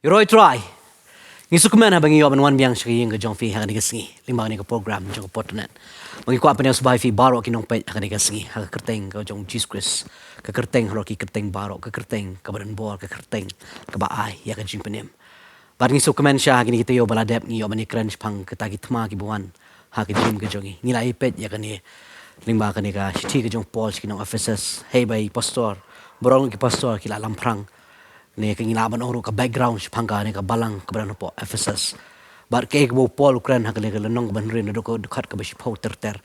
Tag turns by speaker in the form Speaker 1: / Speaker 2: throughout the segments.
Speaker 1: Yoroi try. Ngisukuman habang iyo wan biang shiyeng ka jong fi ha ni gasngi. Limba ni ka program jong portnet. Mangiko apa ni subay fi baro kinong pet ha ni gasngi. Ha kerteng ka jong Jesus Christ. Ka kerteng roki kerteng baro ka kerteng ka badan bor ka kerteng ka baai ya ka jing penem. Bar ngisukuman sya ha kita yo baladep ni yo mani crunch pang ka tagi tma ki buan. Ha ka jing ka jongi. Ngila ipet ya ka ni limba ka ni ka shiti ka jong Paul kinong Ephesus. Hey bay pastor. Borong ki pastor kila lamprang. Ni kingilaban oro ka background pangka ni ka balang ka berano po Ephesus. Bar ke bo Paul Ukraine ha ka lenong ban rin do ko dukat ka basi po ter.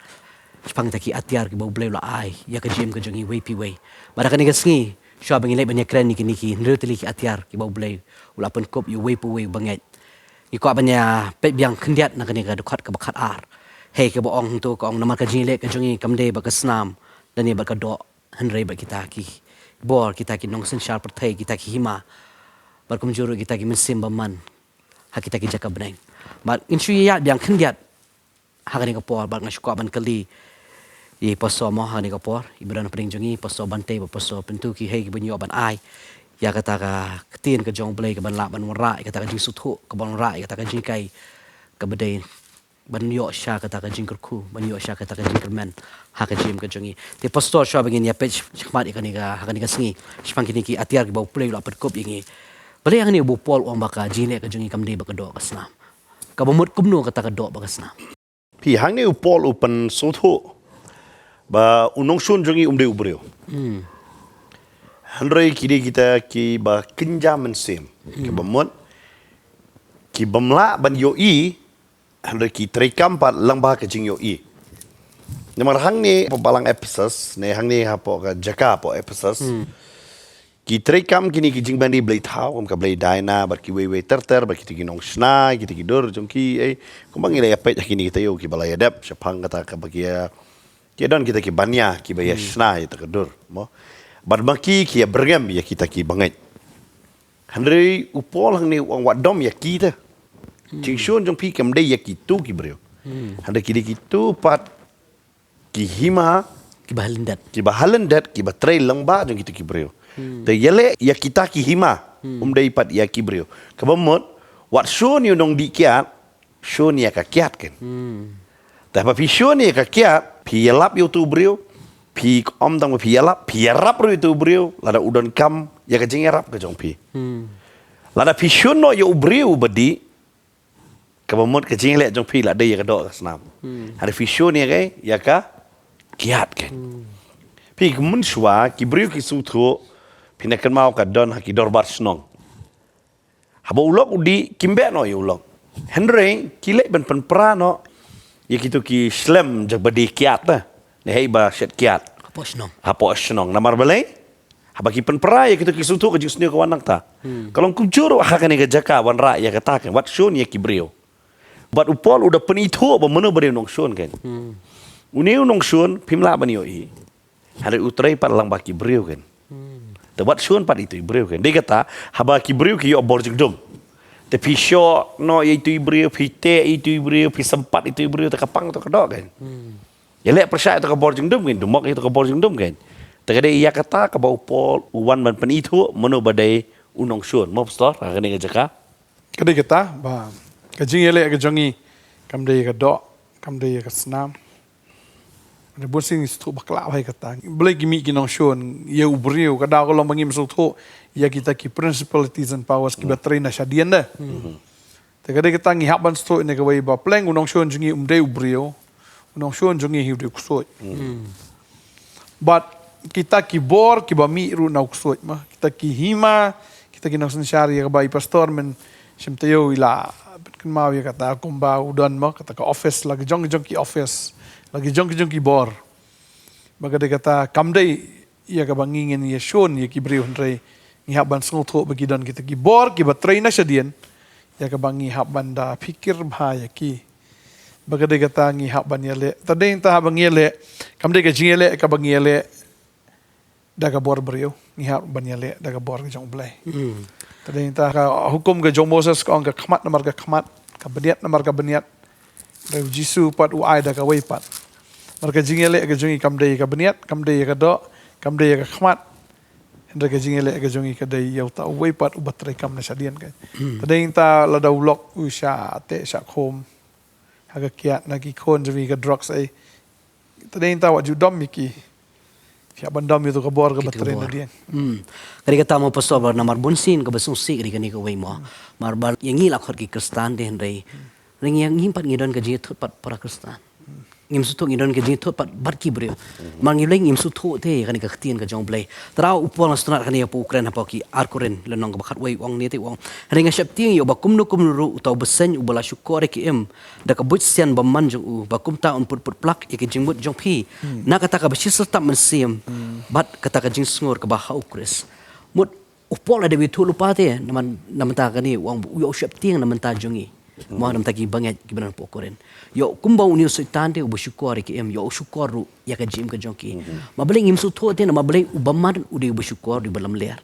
Speaker 1: Pang taki atyar ki bo blay la ai ya ka jim ka jongi way pi way. Bar ka ni ka sngi sya bangi lay banya kren ni ki nrutili ki atyar ki bo blay ula pen kop yu way pu way banget. Iko banya pet biang kendiat na ka ni ka dukat ka bakat ar. Hey ka bo ong tu ka ong namar ka jile ka jongi kamde ba ka snam dan ni ba ka do henry ba kita ki. Bor kita ki nong sen syar pertai kita ki hima bar kumjuru kita ki mensim baman ha kita ki jaka beneng bar insu ya biang kendiat ha ni ka por bar ngasku ban kali i paso mo ha ni ka por ibran pring jongi paso bante ba paso pentu ki hei ki banyo ban ai ya kata ka ketin ka jong blai ka ban la ban wara kata ka jing suthu ka ban ra kata ka jing kai ka bedai ban yo sha kata ka jing kurku ban yo sha kata ka jing kermen ha ka jim ka jongi te pastor sha begin ya page chmat ikani ka ha ni ka sngi spang kini ki atiar ki bau play la pat kop ingi bale yang ni bu pol om baka jile ka jongi kamde baka do ka snam ka bamut kumno kata ka do baka snam
Speaker 2: Pi hang ni upol upan sotho ba unong shun jongi umde ubreo. Handrai kiri kita ki ba kenja mensim ki bamut ki bamla ban yo i handrai ki trekam pat lang ba ka jing yo i. Namar hang ni pabalang Ephesus ne hang ni hapo ka jaka po Ephesus. Ki trekam kini ki jing bandi blai thau ka blai daina bar ki we ter bar ki nong sna ki dur jong ki kumbang ila yapet kini kita yo ki balaya dep sepang kata ka bagia ki don kita ki banya ki baya sna ita ka dur mo bar maki ki bergam ya kita ki bangai handri upol hang ni wang wadom ya kita jing shun jong pi kam dei ya ki tu ki breu handri ki tu pat ki hima
Speaker 1: ki bahalendat
Speaker 2: ki batrei lang ba jong kita ki breu te yele ya kita ki hima dei pat ya ki breu kabamot wat shun yu nong di kiat shun ya ka kiat ken ta pa pi shun ya ka kiat pi yalap yu tu breu pi om tang pi yalap pi yarap ru tu breu lada udon kam ya ka jing yarap ka jong pi lada pi shun no yu breu badi kabamot ka jing le jong pi la dei ya ka do ka snam ada pi shun ya kai ya ka kiat ken pi mun shwa ki breu ki su thu pinakan mau ka don haki dorbar snong haba ulok udi kimbe no yu ulok henry kile ben pen prano ya kitu ki slam jag badi kiat na ne hei ba shet kiat hapo snong namar balai haba ki pen pra ya kitu ki sutu ka jusni ka wanang ta kalau ku juro ha kan ga jaka wan ra ya kata kan wat shun ya ki brio bat upol udah penitho ba meno bari nong shun kan uni nong shun pimla ban yo i hari utrai par lang ba ki brio kan Tebat shun pat itu ibreu kan. Dia kata haba ki breu ki yo borjing dum. Tapi syo no itu ibreu, pite itu ibreu, pi sempat itu ibreu tak kapang tu kedok kan. Ya lek percaya tu ke borjing dum kan, dumok itu ke borjing dum kan. Tegade ia kata ke bau pol uwan ban pen itu menu badai unong shun. Mau pastor akan ni jaka.
Speaker 3: Kade kata ba kajing ele ke jongi kam de ke dok, kam de ke senam. Ada bosing itu bakla hai kata. Boleh gimi ki nong shon ya ubriu kada kalau bangim sutu ya kita ki principalities and powers ki baterai na syadian dah. Tegade kita ngi haban sto ne kawai ba pleng unong shon jungi umde ubriu. Unong shon jungi hiu de kusoi. But kita ki bor ki ba mi ru na kusoi mah. Kita ki hima, kita ki nong sensyari ya bai pastor men semteo ila kan mau ya kata kumba udan mah kata ke office lagi jong ki office. Lagi jong ki bor. Baga dia kata kamdai ia ka bangingin ia shon ia ki breu hendrai ngi haban sengtho bagi dan kita ki bor ki baterai na syadian ia ka bangi haban da fikir bahaya ki. Baga dia kata ngi haban ia le tadeng ta haban ia le kamdai ka jing ele ka bangi ele da ka bor breu ngi haban ia le da ka bor ki jong blai. Tadeng ta ka hukum ka jong Moses ka ong ka khmat namar ka khmat ka beniat namar ka beniat. Dari Jisu pat uai da ka wei pat. Mereka jingele ke jungi kam dei ka beniat, kam dei ka do, kam dei ka khmat. Hendra ka jing elek ka jongi ka dai yau ta wei pat ubat rekam na sadian ka. Tadeng ta la da ulok u sha te sha khom. Haga kiat na ki kon jwi ka drugs ai. Tadeng ta wat ju dom miki. Siya bandam itu ka bor ka batre na dian.
Speaker 1: Kari kata mo pastor bar namar bunsin ka basung si kari kani ka way mo. Marbar yang ngilak hor ki Kristan den ray. Ring yang ngimpat ngidon ka jit pat para Kristan. Ngim sutu ngidon ka jit pat barki brio. Mang ngileng ngim sutu te kani ka khtian ka jong play. Tara upol nastrat kani pa Ukraine pa ki arkoren lenong ka bakhat way wang ni te wang. Ring shap ting yo bakum no kum ru utaw besen ubala syukor ki em. Da ka but sian baman jong u bakum ta un put plak ya ki jingbut jong pi. Na kata ka basis tetap mensim. Bat kata ka jing sngur ka bahau Kris. Mut upol ada bitu lupa te naman ta kani wang yo shap ting naman ta jongi. Mo nam ta ki banget ki banan po koren. Yo kumba uniu sultan te ubu syukor ki em yo syukor ru ya ka jim ka jongki. Mabeling im su tho te na mabeling ubaman udi ubu syukor di balam leer.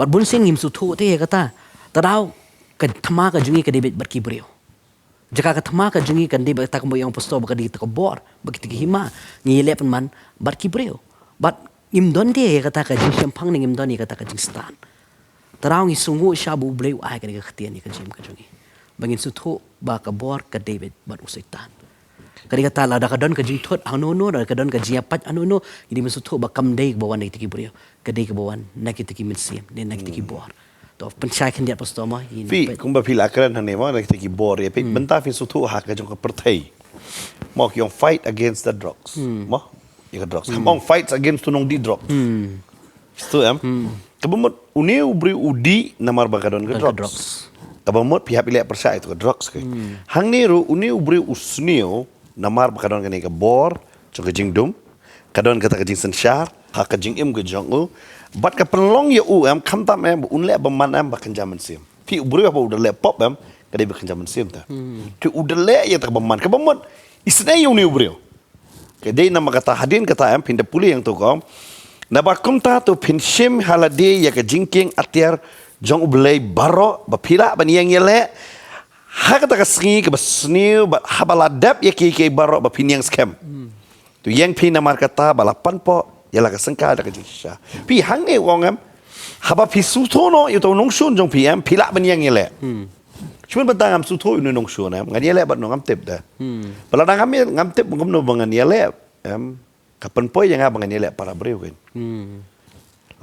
Speaker 1: Bat bun sing im su tho te kata tadau ka thama ka jongi ka debit barki breo. Jaka ka thama ka jongi kan debit ta ko yang posto ba ka di ta ko bor ba ki hima ngile pen man barki breo. Bat im don te kata ka jing champang ning im don ni kata ka jing stan. Tadau ngi sungu shabu breo ai ka ni ka khtian ni ka jim ka jongi. Bangin sutho ba ka bor ka David bat usaitan. Kadi kata la da ka don ka jing thot anono da ka don ka jia pat anono ini masutho ba kam dei bawan dei tiki brio. Ka dei ka bawan na ki tiki minsim ne na ki tiki bor. To penchai kan dia pastoma ini.
Speaker 2: Fi kumba pil akran hane mo na ki bor ya pe benta fi suthu ha ka jong ka perthai. Mo ki on fight against the drugs. Mo ya ka drugs. Mong fights against tunong di drugs. Sto am. Kabumot uneu bri udi namar ba ka don ka drugs. Kabamot pihak pilih percaya itu ke drugs ke. Hang niru uniu beri usniu namar bakadon kene ke bor, cok jing dum, kadon kata ke jing sensyar, hak ke jing im ke jongu, bat ke penlong ya am kam tam am unle beman am bakan zaman sim. Pi beri apa udah laptop am kadai bakan zaman sim ta. Ti udah le ya tak beman. Kabamot isne uniu beri. Kadai nama kata hadin kata am pindah puli yang tu kom. Nabakum ta tu pinshim halade ya ke jingking atiar jong ublay baro bapila baniang yele hakata kasngi ke basniu ba habaladap ya ki baro bapiniang scam tu yang pi namar kata balapan po yala ka sengka da ka jisha pi hang ne wongam haba pi sutono yu to nongshun jong pi am pila baniang yele cuman batang am suto yu nongshun am ngan yele bat nongam tip da baladang kami ngam tip ngam no bangan yele am kapan po yang abangan yele para breu kan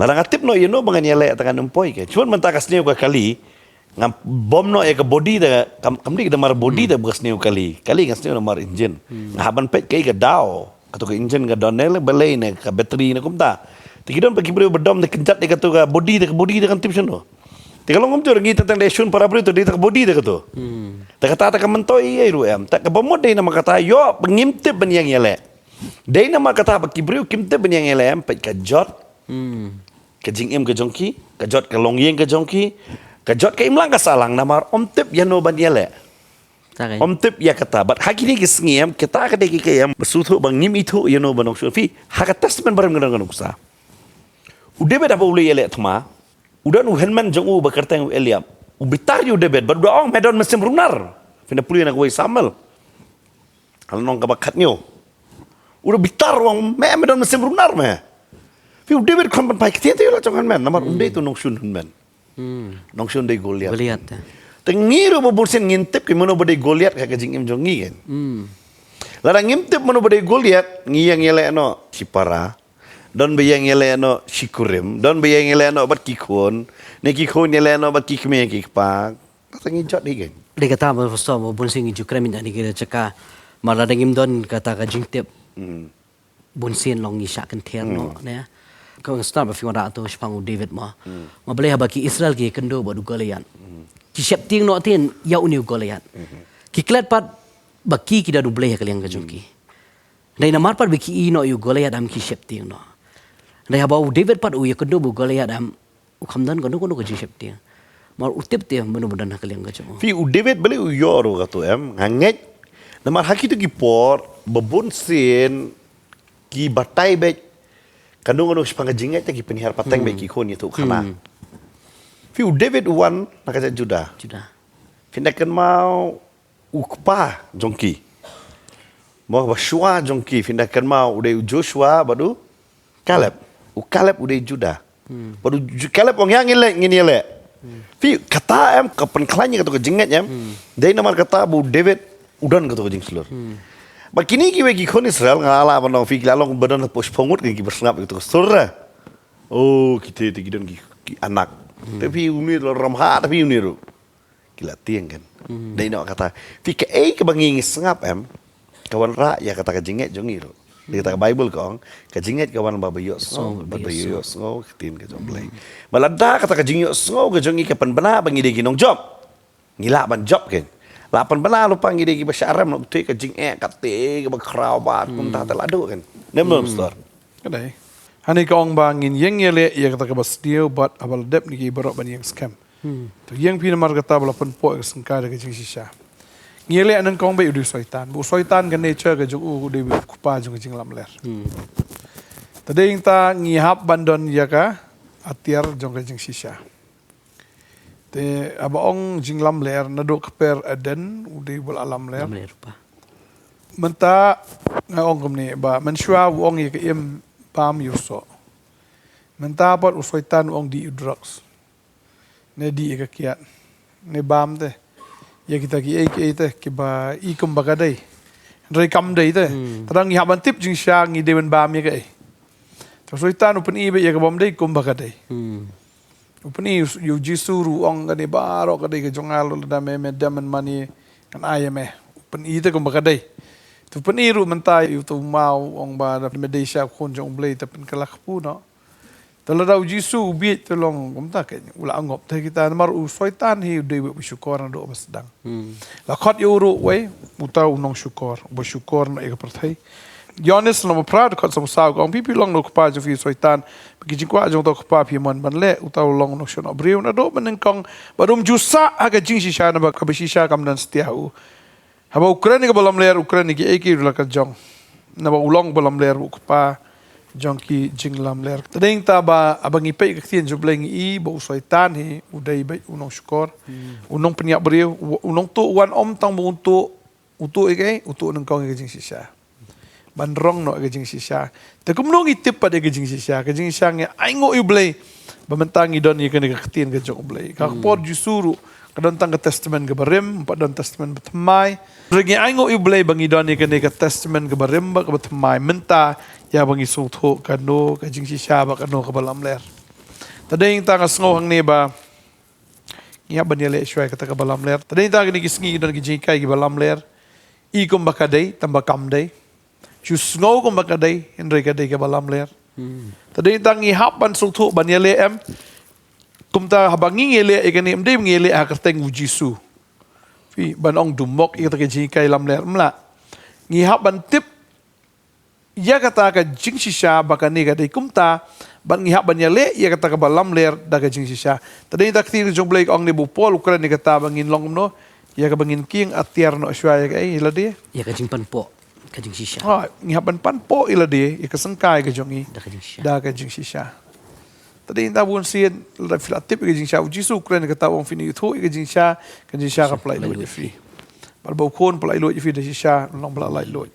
Speaker 2: larang atip no you know bangan yele tangan empoi ke cuman mentakas neu ka kali ngam bom no ya ke body da kam di mar body da bekas neu kali ngas neu mar engine haban pet kai ga dao kato ka engine ga donel belai ne ka battery ne kumta tikidon pagi bro bedom ne kencat de kato ka body da kan tip no tikalong ngom tu ngi tentang lesun para bro tu di tak body da kato ta kata ka mentoi ai ru am ta ka bomod dei nama kata yo pengimtip ben yang yele dei nama kata bagi bro kimtip ben yang yele am pet ka jot ke jing im ke jongki ke jot ke longyeng ke jongki ke jot ke imlang ka salang namar om tip ya no ban yele om tip ya kata bat hakini ke sngiem kita ka deki ke yam besuthu bang nim itu ya no banok fi haka testament barang ngan kusa ude beda ba ule yele thma udan u henman jong u bakarta u eliam u bitar yu debet bar doang medon mesim runar fina puli nak wei samal hal nong ka bakat nyo udah bitar wang medon mesim runar me Fi David kon pai ketian tu lah jangan men namar unde tu nongshun men. Nongshun de Goliat.
Speaker 1: Goliat.
Speaker 2: Tengiru bebursin ngintip ke mana bade Goliat ka jing im jongi kan. Larang ngintip mana bade Goliat ngiyang yele no sipara. Don bayang yele no sikurim, don bayang yele no bat kikon, ne kikon yele no bat kikme kikpak. Tangi jot di kan.
Speaker 1: Dia kata mo pastor mo bunsing ju kremin ani kira caka maladang im don kata ka jing tip. Bunsin long isya kan tian no ne. Kau start berfirman atau sepangu David mah boleh bagi Israel ki kendo badu Goliat ki siap ting no tin ya uniu Goliat ki klet pat baki ki dadu boleh kalian kajungki dai namar pat baki i no yu Goliat am ki siap ting no dai habau David pat u ya kendo bu Goliat am u khamdan kono kono ki siap ting mar utip te mudah-mudahan kalian kajung
Speaker 2: Fi David beli u yoro katu em hanget namar haki tu ki por bebun sin ki batai bet kandung ono sepanga jingat ki penihar pateng baik ki kon itu kana. Fiu David wan nakaja juda. Findakan mau ukpa jongki. Mau Joshua jongki findakan mau udah Joshua badu Caleb. U Caleb udah juda. Baru kalap orang yang ngile. Fi kata em kapan kelanya kata kejingat em. Dari nama kata bu David udan kata kejing selur. Bakini kiwe gikon Israel ngala panong fi lalong badan pos pongut ki bersengap kata surah. Oh kita dan anak. Tapi unir ramha tapi uniru. Gila tiang kan. Dari nama kata fi ke kebangi sengap em. Kawan ra ya kata kejingat jongiru. Dia kata Bible kong, kejingat kawan babayo babayo sngo ketin ke jom play. Malada kata kejingat sngo ke jongi kapan benar bangi dia ginong job. Ngila ban job kan. Lapan benar lupa ngi dia basyaram nak tu kejingat kate ke bakrabat pun tak terladu kan. Nemnom store.
Speaker 3: Kadai. Hani kaong bangin yang yele ya kata kabas dia buat abal dep ni barok ban yang scam. Tu yang pina mar kata balapan po sengka de kejing sisa. Ngele anan kong bay udu soitan. Bu soitan kan nature ke jung de kupa jung jing lam ler. Tadi ta ngihap bandon ya ka atiar jong ke jing sisa. Te abaong jing lam ler naduk per aden ude bul alam ler.
Speaker 1: Lam ler pa.
Speaker 3: Menta ngaong kumni ba mensua wong ya ke im pam yuso. Menta pot usoitan wong di drugs. Ne di ka kiat. Ne bam te. Ya kita ki te kiba ikum bagadai rai kam dai te tadang ya ban tip jing sha ngi dewen bam ya kai to soitan upen i be ya ka bam dai kum bagadai upen i yu jisuru ong ga ne baro ka dai ka jongal da me daman mani kan ayame upen i te kum bagadai tu upen i ru mentai yu tu mau ong ba da me dai sha khon jong blai te pen kalak pu no Tala daw Jisu ubit tolong kumta kay ula angop tay kita mar usoitan hi de syukur na do masdang. La khat yuru way utaw nong syukur, bo syukur na ika perthai. Yones na mo proud khat sam saw kong pipi long no kpa jo fi soitan bagi jingkwa jong to kpa pi man ban le utaw long no shon abriu na do ban kong barum jusa aga jing shisha na ba kabishisha kam dan setiau. Haba Ukraine ka balam ler Ukraine ki eki la ka jong. Na ba ulong balam ler kpa jongki jinglam ler. Tadeng taba abang ipay kaktian jubleng i bo soitan hi uday bay unong syukur. Unong penyak beriu unong tu wan om tang mo utu ikay utu nang kong ikajing sisya. Banrong no ikajing sisya. Te kumnong itip pa ikajing sisya. Ikajing sisya nga ay ngo iblay. Bamantang idon ikan kaktian kajong iblay. Kakapod jusuru kadantang ka testament ka barim, padang testament batamay. Rigi ay ngo iblay bang idon ikan ka testament ka barim ba ka batamay. Menta ya bangi sutho kano kajing sisya ba kano kabalam ler. Tadeng ta ngasngo hang neba ya banyale shwai kata kabalam ler. Tadeng ta gini kisngi don kijing kai kabalam ler. I kum bakaday tamba kamday. Chusngo kum bakaday henry kaday kabalam ler. Tadeng ta ngihapan sutho banyale em kumta habangi ngele ikani mde ngele akarteng ujisu. Fi banong dumok ikata kijing kai lam ler mla. Ngihapan tip ya kata ka jing sisya baka ni ka kumta ban ngihap ban yale ya kata ka balam ler daga jing sisya tadi tak tin jong blake ong ni bu pol ukran ni kata bangin long no ya ka bangin king atiar no aswa ya ka ila dia
Speaker 1: Ya kajing panpo, kajing sisya.
Speaker 3: ha ngihap ban pan po ila dia ya ka sangkai ka jongi
Speaker 1: Da kajing sisya.
Speaker 3: daga jing sisya tadi ta bun sien la filatip ka jing sisya jisu ukran ni kata ong fini itu ka jing sisya ka plai lo fi bal bau kon plai lo fi da sisya long plai lo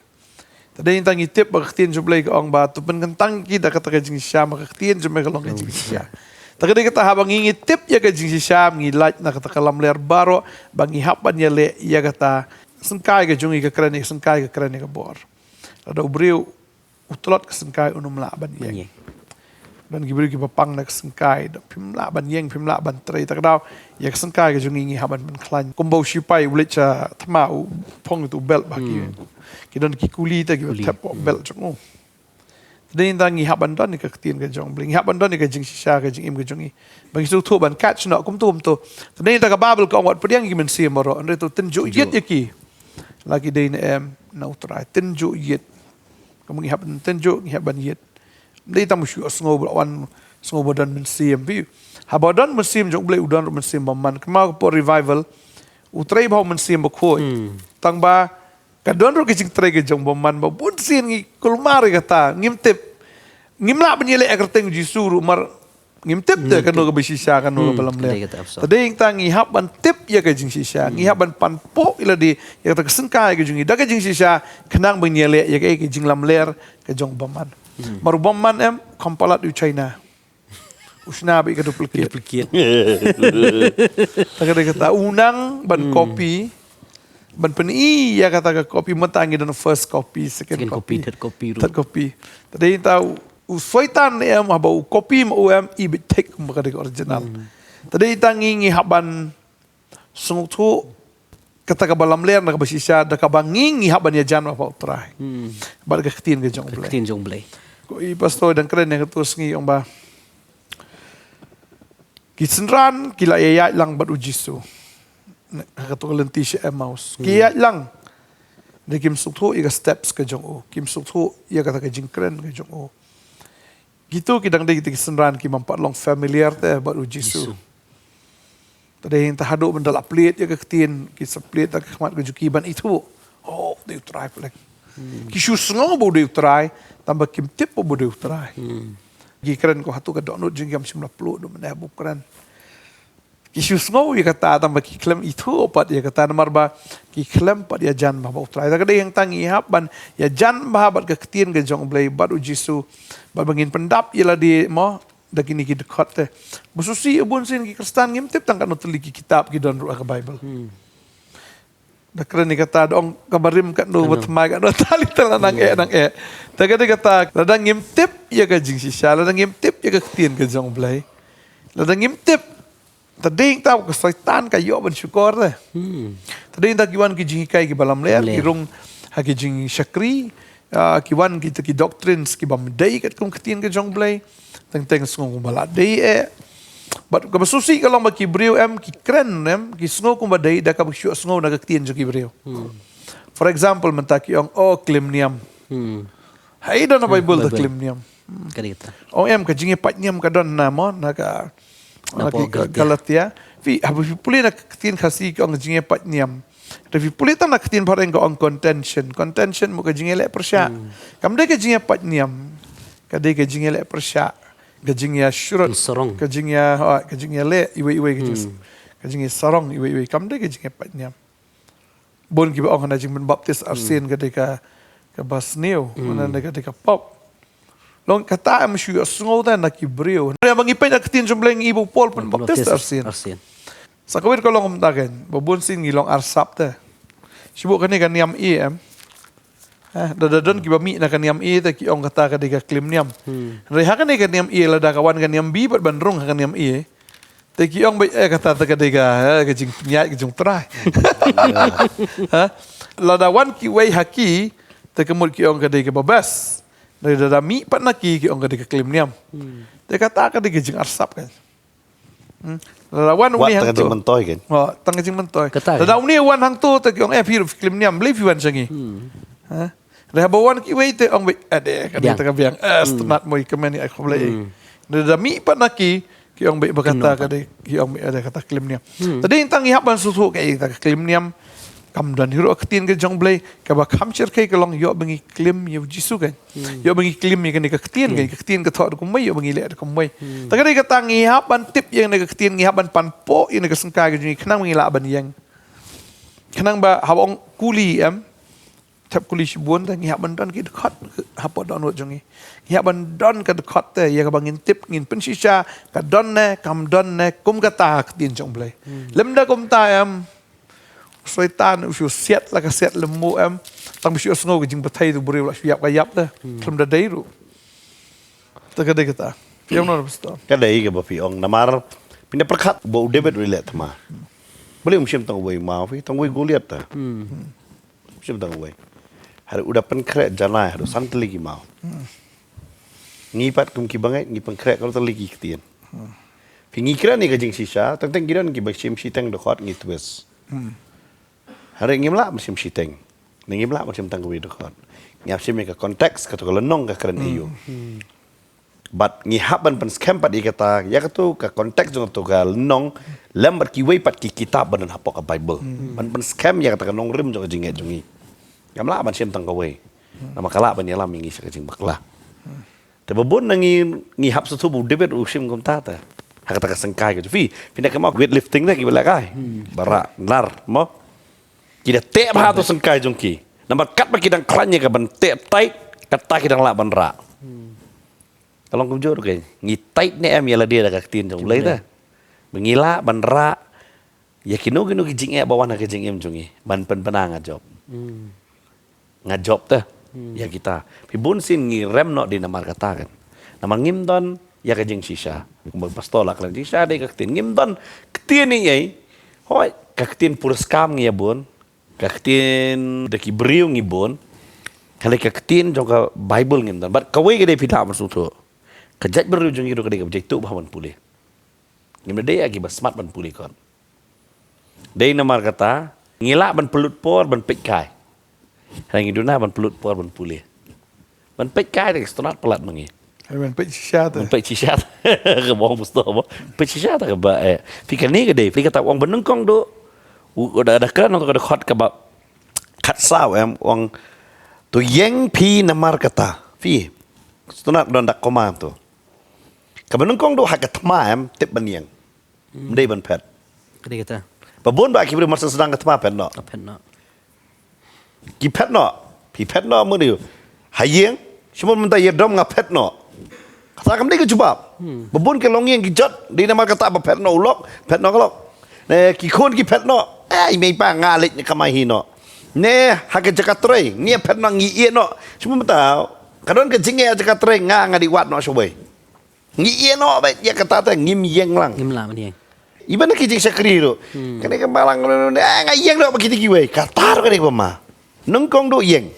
Speaker 3: Tadi yang tangi tip baktian jublay ke orang batu penkentang kita kata kajing syam baktian jublay ke long kajing syam. Tadi kata habang ingi tip ya kajing syam ngilat na kata kalam ler baro bangi hapan ya le ya kata sengkai ke jungi ke kerani sengkai ke kerani ke bor. Ada ubriu utolot ke sengkai unum laban yang. Dan gibriu ki papang nak sengkai pim laban yang pim laban trai tak daw ya ke sengkai ke jungi ngi haban ben klan. Kumbau sipai ulit cha tmau pong itu belt bagi. Kidon ki kuli ta ki tap bel jong. Tadeng tang ngi haban don ni ka tin ka jong bling haban don ni ka jing sisya ka jing im ka jongi. Bagi su thu ban catch no kum tum to. Tadeng ta ka babel ka wat pediang gi men si moro andre to tenju yet yaki. Lagi dei na em na utrai tenju yet. Kamu ngi haban tenju ngi haban yet. Dei ta mu shu sngo wan sngo bodan men si em bi. Habadan men si jong blai udan men si man kema po revival. Utrai bau men si ba khoi. Tang ba kadon ro kicing tray ke jong boman ba bun sin ngi kulmari kata ngimtip ngimla banyele akerteng jisuru mar ngimtip de kano ka bisisya kano ka balam le tadeng tangi haban tip ya ka jing sisya ngi haban panpo ila di ya ta kesengkai ke jungi daga jing sisya kenang banyele ya ka jing lam ler ke jong boman mar boman em kompalat u China usna bi ka duplicate.
Speaker 1: Duplicate.
Speaker 3: Taka dia kata unang ban kopi ban peni ya kata ka kopi metangi dan first copy, second copy,
Speaker 1: third copy.
Speaker 3: third copy. Tadi tahu usoitan em haba kopi mo em ibit take maka dia original. Tadi tangi haban sunguk tu kata ka balam ler na ka basisya da ka bangingi haban ya jan apa try. Bar ka ketin ka jong blay.
Speaker 1: Ketin jong blay.
Speaker 3: Ko i pastor dan keren yang ketus ngi ong ba. Kisenran kila ya lang bad ujisu. Katu lenti si Emmaus. Kiya lang. Di kim suktu ika steps ka jong o. Kim suktu iya kata ka jingkren ka jong o. Gitu kidang di kita kisenran ki mampat long familiar te bad ujisu. Tadi yang tahadu mendala plate ya ketin kisah plate tak kemat kejukiban itu. Oh, they try pelek. Kisu sengaw bo they try tambah kim tip bo they try. Gikren ko hatu ka donut jing jam 90 do meneh bukran. Kisu sengaw ya kata tambah ki klem itu opat ya kata nomor ba ki klem pat ya jan ba try. Tak ada yang tangi haban ya jan ba bat ka ketin ke jong blai bat ujisu. Ba bangin pendap ya di mo dak ini ki dekat teh. Bususi ubun sin ki Kristen ngimtip tang kan teliki kitab ki don ka Bible. Dak keren ni kata dong kabarim kat no betmai kat no tali telanang nang tak ada kata ladang ngimtip ya ka jing sisa ladang ngimtip ya ka ketien ka jong blai. Ladang ngimtip tading tahu ke setan ka yo ban syukur teh. Tading tak kiwan ki jing kai ki balam ler ki rung ha ki jing syakri kiwan kita ki doctrines ki bam dai kat kum ketien ka jong blai. Teng sungguh balak day bat ka basusi kalau maki brio em ki kren em ki sungguh kum badai da ka bsyu sungguh na ketien jo ki brio. For example mentaki ong klimniam. Hai don na Bible da klimniam.
Speaker 1: Kadita.
Speaker 3: Ong em ka jinge patniam ka don na mo na ka Galatia. Fi habu puli na ketien khasi ki ong jinge patniam. Tapi puli tan na ketien pareng ka ong contention. Contention mo ka jinge le persya. Kam de ka jinge patniam. Kadai ka jinge le persya. Kajing ya syurut, kajing ya le, iwe kajing ya sarong, iwe kam deh kajing ya patnya. Bon kiba orang kajing menbaptis arsin ketika ke basneo, mana ketika pop. Long kata am syu sungau dan nak ibrio. Yang mengipen nak tin jumbleng ibu pol pun baptis arsin. Sakawir kalau ngomtakan, babon sin ngilong arsap teh. Sibuk kan ni kan niam em. Dadadon kiba mi na kaniam ta ki ong kata ka diga klim niam. Reha kan ka niam la kawan kan niam bi bat bandrung kan niam te ki ong kata ta ka diga ka jing nyai ka jung trai. La dawan ki wei haki te kemul ki ong ka diga babas. Dari dada mi pat na ki ong ka diga klim niam. Te kata ka diga jing arsap kan. La dawan uni hang tu.
Speaker 2: Mentoy kan.
Speaker 3: Oh, tang jing mentoy. La dawan uni wan hang tu te ki ong pir klim niam believe wan sangi. Dah bawan ki wei te ong ade kan ta biang stmat moi kemen ai khoblai. Dah mi pat naki ki ong berkata ka de ki ong ada kata klim niam. Tadi intang ihap ban susu ka ta klim niam kam dan hiro ketin ke jong blai ka ba kam cer kai kalong yo bengi klim yo jisu kan. Yo bengi klim ni kan ka ketin ka thot ku mai yo bengi le ku mai. Ta ka de ka tang ihap ban tip yang ka ketin ihap ban pan po yang ka sengka ka jing kenang bengi la ban yang. Kenang ba habong kuli tap kuli sibuan teh ngihak bandan ki dekat apa don wot jongi ngihak bandan ka dekat teh ya ka bangin tip ngin pensisa ka don ne kam don ne kum ka ta tin jong blai lemda kum ta em syaitan usu set la ka set lemu em tang bisu sngo ka jing batai tu buri la siap ka yap teh lemda dai ru ta ka de kata yang nor besto
Speaker 2: Kadai ka ba fi ong namar pinda perkat bo debet rilet ma. Boleh musim tang wei ma fi tang wei goliat ta. Musim tang wei. Hari udah penkrek janai, hari santeligi mau. Ngipat kum ki bangai, ngi penkrek kalau terligi ketien. Pingi kira ni kajing sisa, tentang kira ni baksim siteng dekat ngi twist. Hari ngimla musim siteng, ngimla musim tangguwi dekat. Ngapsim ka konteks kata kalau nong ka keren iyo. But ngihaban pen scam pat ikata, ya katu ka konteks jong tu ka nong lembat ki wei pat ki kitab badan hapok ka Bible. Pen scam ya kata nong rim jong jinget jongi. Gamla ban sim tang kawai. Nama kala ban yalam mingi sakajing bakla. Te babon nangi hap satu bu debet usim kom tata. Hakata ka sengkai ke fi. Pindah ke mau weightlifting dah ki bela kai. Bara nar mo. Kita te ba tu sengkai jongki. Nampak kat ba kidang klanya ka ban te tight kata kidang la ban ra. Kalau kumjur ke ngi tight ne em yala dia dah tin jong lei ta. Mengila ban ra ya kino ki jing e bawan ke jing em jongi ban penang job. Ngajob ta. Ya kita. Pi bun sin ngi rem no di namar kata kan. Nama ngim don ya ke jing sisa. Kumbal pastola kan jing sisa de tin ngim don ketin ni ai. Hoi kaktin purskam ngi ya bun. Kaktin de ki briu ngi bun. Kali kaktin jong ka Bible ngim don. But kawai ke de pita masuk tu. Kejat berujung itu kedai kejat itu bahawan pulih. Ngimna dia akibat smart ban pulih kon. Dia namar kata ngilak ban pelut por ban pekai. Hari iduna ban pelut por ban pulih. Ban pekai dia stonat pelat mengi.
Speaker 3: Ban pek sisa tu.
Speaker 2: Ban pek cisat. Ke bawang musto apa? Pek cisat ke ba. Fikir ni kedai. Fikir kata wang benengkong do. Udah ada kan untuk ada khot ke ba. Kat saw wang tu yang pi namar kata. Fi. Stonat don dak koma tu. Kabanung kong do hakat maam tip baniang. Mendai ban pet.
Speaker 1: Kadi kata.
Speaker 2: Babon ba kibri masa sedang kat ma pet no.
Speaker 1: Apa nak?
Speaker 2: Ki pet no. Pi pet no mo diu. Hayeng, cuma minta ye dom ngap pet no. Kata kam dei ke jubab. Babon ke longiang ki jot, di nama kata ba pet no ulok, pet no kolok. Ne ki khon ki pet no. Mei pa ngalik ni kamai hi no. Ne hakat jakat trei, ngi pet no ngi ie no. Cuma minta kadon ke jinge jakat trei ngadi wat no shobei. Ngi no ba ya kata ta ngim yeng lang.
Speaker 1: Ngim lah mani.
Speaker 2: Iban ki jing sakri ro. Kene ke malang ngai yeng do bakiti ki we. Kata ro kene pama. Nungkong do yeng.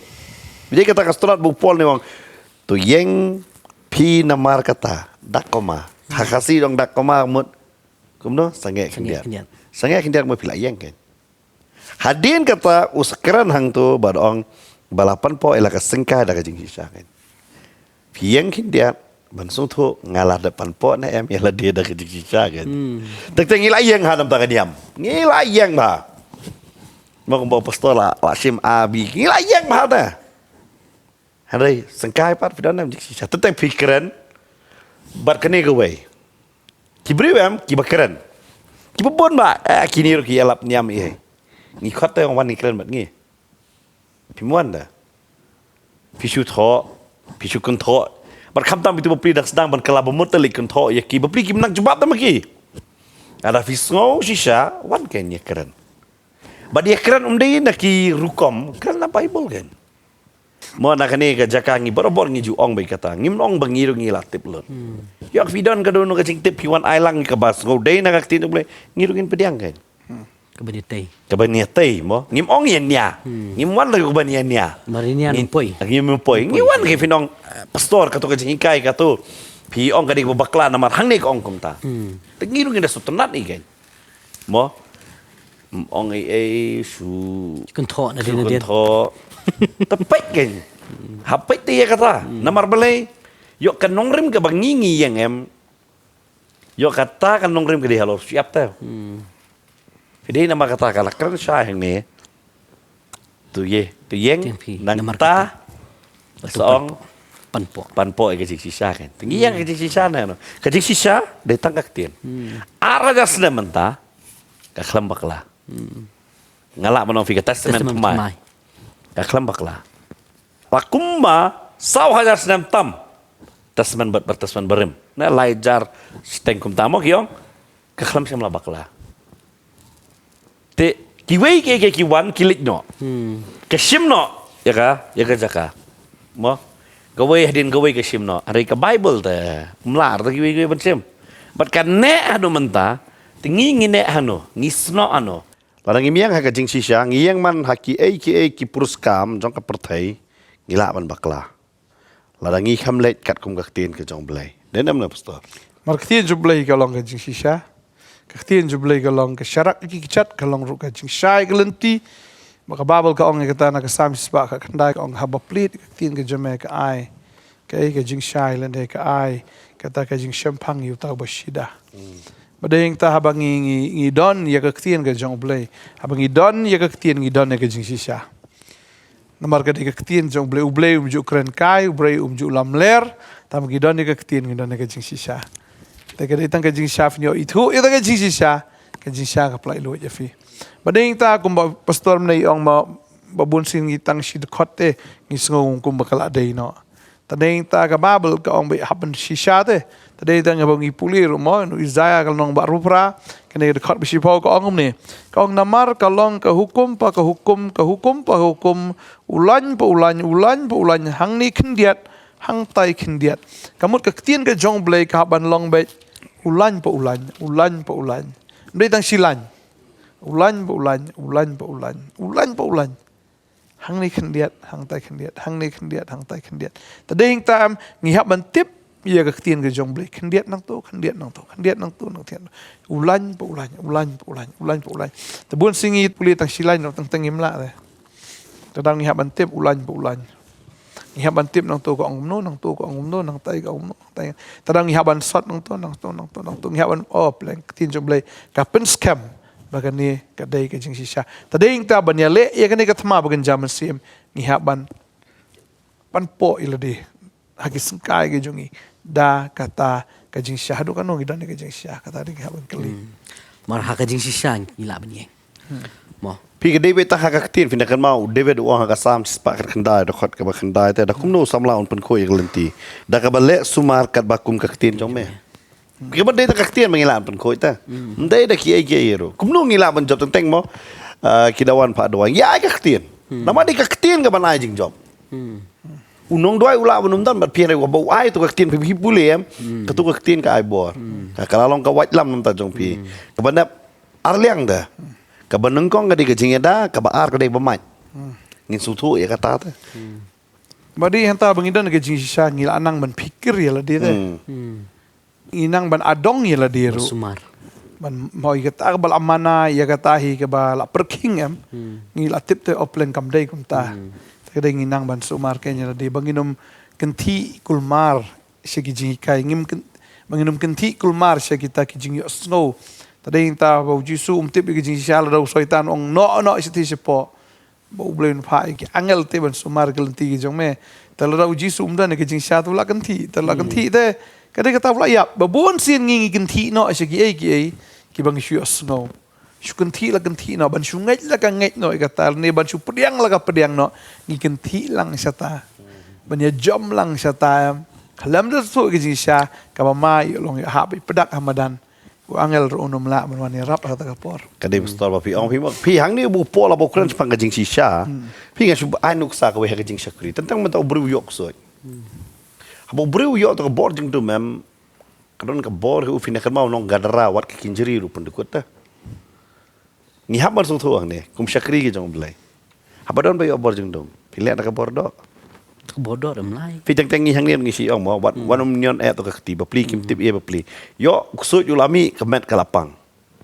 Speaker 2: Bila kata kastolat bu pol ni wang. Tu yeng pi namar kata dakoma. Hakasi dong dakoma mut. Kumno sange kindiat. Sange kindiat mo pila yeng kan. Hadin kata uskran hang tu badong balapan po elaka sengka da jing sisa kan. Pi yeng kindiat Bansung tu ngalah depan po na em yala dia dah kerja sisa kan. Tak ngilayang hadam tak diam. Ngilayang bah. Mau bawa pastola wasim abi ngilayang bah dah. Hari sengkai pat fidan nam sisa. Tentang fikiran berkene gawe. Kibri em kibakaran. Kibabon ba kini ro ki alap niam i. Ngi khot yang wan nikran bat ngi. Pimuan dah. Pisu tho, pisu kun tho. Berkamtam itu beri dak sedang berkelab mutelik kontok ya ki beri ki menang jebab tam ki. Ada fisngau sisa wan ken ya keren. Badi keren umdai nak ki rukom kan apa Bible kan. Mo nak ni ke jakangi borobor ngi juong bai kata ngim ong bangiru ngi latip lot. Yak vidon ka dono ka cing tip hiwan ailang ka bas ngau dai nak tin boleh ngirungin pediang kan.
Speaker 1: Kabanitai.
Speaker 2: Kabanitai mo ngim ong yen nya. Ngim wan la kabanian nya.
Speaker 1: Marinian poi.
Speaker 2: Ngim poi. Ngi wan ke finong pastor kato ka cing ikai kato. Pi ong ka di bakla namar hang ni ong kumta. Ngirungin da sutenat i kan. Mo ong ai su
Speaker 1: Kuntok na din
Speaker 2: Kun
Speaker 1: dia.
Speaker 2: tho tepek kan. Hapet dia kata. Namar belai. Yok kan nongrim ke bangingi yang em. Yok kata kan nongrim ke dia halo siap tau. Jadi nama kata kalau keren syah yang ni. Tu yang nang ta seong panpo ke jik sisa kan. Tinggi yang ke jik sisa na no. Ke jik sisa datang ke tin. Ara jas na menta ka klambak la. Ngalak manong fika testament mai. Ka klambak la. Pakumma saw hajar senam tam. Testament bertestament berim. Na laijar stengkum tamo kiong ka klam sem la bakla. Te kiwei ke kiwan kilik no. Kesim no ya ka jaka. Mo gawe hadin gawe kesim no. Hari ka Bible te mlar te kiwei bencem. Bat kan ne anu menta tingi ngine anu ngisno anu. Larang imiang ha ka jing sisa ngiyang man haki ki puruskam jong ka pertai ngila man bakla. Larang ngi khamlet kat kum kaktin ke jong blai. Denam na pastor.
Speaker 3: Marketing jublai kalong ka jing sisa. Kaktin jublai kalong ka syarak ki kicat kalong ru ka jing syai kalenti. Maka babal ka ong kata na ka samis ba ka kandai ka ong haba plit kaktin ka jame ka ai. Ka jing syai lende ka ai. Kata ka jing syampang yu tau basida. Badayang ta habang ngi don ya kaktin ka jong blai. Habang ngi don ya kaktin ngi don ya ka jing sisa. Namar ka di kaktin jong blai umju kren kai ublai umju lamler. Tam ngi don ya kaktin ngi don ya ka jing sisa. Teka ditang ka jing syaf nyo itu ita ka jing sisa ka jing sya ka plai lo ya fi. Badayang ta kung pastor na iyong babunsin ngitang sidkot ngisngong kung bakala day no. Tadeng ta ka Babel ka ong happen shisha te. Tadeng ta ngabang ipulir mo no Isaiah ka nong barupra kene dekat bisipo ka ong ni. Ka ong namar ka long ka hukum pa ka hukum ka hukum pa hukum ulan pa ulan ulan pa ulan hang ni kendiat hang tai kendiat. Kamut ka tien ka jong blai ka ban long be ulan pa ulan ulan pa ulan. Ndai tang silan. Ulan pa ulan ulan pa ulan ulan pa ulan. Hang ni kendiat, hang tai kendiat, hang ni kendiat, hang tai kendiat. Tadeng tam ngihap ban tip ia ka ketien ke jong blai kendiat nang tu, kendiat nang tu, kendiat nang tu nang tian. Ulan pa ulan, ulan pa ulan, ulan pa ulan. Tebun singi puli tang silai nang tang imla te. Tadang ngihap ban tip ulan pa ulan. Ngihap ban tip nang tu ko ang umno, nang tu ko ang umno, nang tai ka umno, tai. Tadang ngihap ban sot nang tu, nang tu, nang tu, nang tu ngihap ban plan ketien jong blai ka pen scam. Bagan ni kadai ke jing sisha. Tadeng ta ban ya le ya kene ka thma bagan jaman sim ngihap ban panpo iladi hagi sengkai ke jongi da kata ka jing sisha do kanu gidan ke jing sisha kata di ngihap ban keli.
Speaker 1: Mar haka jing sisang ila banyeng. Mo.
Speaker 2: Pi ke David ta haka ketin fin kan mau David uang haka sam spak kendai dokot ka kendai te da kumno samlaun pen ko iglenti. Da ka bale sumar kat bakum ka ketin jong me. Kita berdaya tak ketian mengilam pun kau itu, berdaya dah kiai kiai itu. Kumnu ngilam pun job tentang mo kidawan pak doang. Ya ai ketian, nama dia ketian ke mana jing job. Unong doai ulah menuntan berpian aku bau ai tu ketian pergi boleh ketu ketian ke ai bor. Kalau long ke white lam nuntan jong pi. Kebanap arliang dah. Kebanengkong ke dia kejingnya dah, kebaar ke dia bermat. Ngin sutu ya kata tu.
Speaker 3: Badi hanta bangidan ke jing sisha ngil anang ban pikir ya lah dia te. Inang ban adong ya lah dia ru.
Speaker 1: Sumar.
Speaker 3: Ban mau ikata bal amana ya katahi ke bal perking ngil atip te oplen kamdai kumta. Kadang inang ban sumar kenya lah dia banginum kenti kulmar segi jingi kai ngim banginum kenti kulmar segi kita ki jingi snow. Tadeng ta bau jisu tip ki jingi shala dau soitan ong no siti sepo. Bau blen pai ki angel te ban sumar kelenti ki jong me. Talau jisu dan ki jingi shala tu la kenti te kadang kata pula ya, babon sin ngingi kenti no asya ki bang syu snow. Syu kenti la kenti no ban syu ngai la ka ngai no kata ne ban syu pediang la ka pediang no ngi kenti lang sata. Ban ya jom lang sata. Kalam da so ki sya ka ma long ya ha pedak hamadan. Ku angel ro unom la man wani rap kata ka por.
Speaker 2: Kadai bestor ba pi ong pi hang ni bu pola bu kran pang kajing sisha. Pi nga syu anuk sa ka we kajing sakri. Tentang mentau bru yok so. Habo beriu yo to bor jing tu mem kadon ka bor hu fina kan mau nong gadara wat ka kinjeri ru pun dekut ta ni habar so thuang ne kum syakri ge jong blai habadon ba yo bor jing dong pilek ka bor do
Speaker 1: Bodoh dah mulai.
Speaker 2: pi teng teng ni hang ni ngisi ong mo wat wanum nyon to ka ti ba pli kim tip e ba pli yo kusut yu lami kemet ka lapang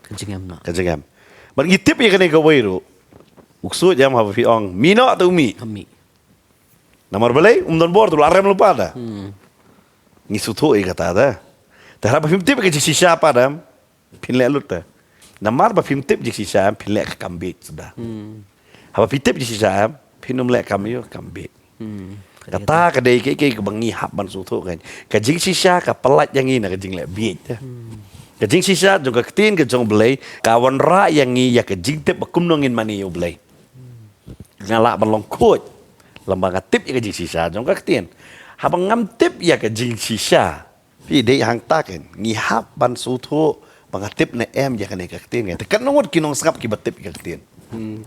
Speaker 1: Kencing am nak.
Speaker 2: ka jengam bar gi tip ye ka ne ka wei ru kusut jam ha fi ong mino tu mi
Speaker 1: Kami.
Speaker 2: Namar balai don bor tu larem lupa dah. Ni sutu kata dah. Terhadap film tip ke sisa apa dah. Pinlek lut dah. Namar ba film tip je sisa pinlek ke kambit sudah. Apa film tip je sisa pinum lek kami yo kambit. Kata kedai ke bangi hab ban sutu kan. Kajing sisa ka pelat yang ini kajing lek bit dah. Kajing sisa juga ketin ke jong belai kawan ra yang ni ya kajing tip bakum nongin mani yo belai. Ngalak ban longkut. Lembaga tip ya ke jing sisa jong ka ketien habang ngam tip ya ke jing sisa pi dei hang taken ngihap ban sutu banga tip ne em ya ke ne ka ketien te kan ngot kinong skap ki batip ka ketien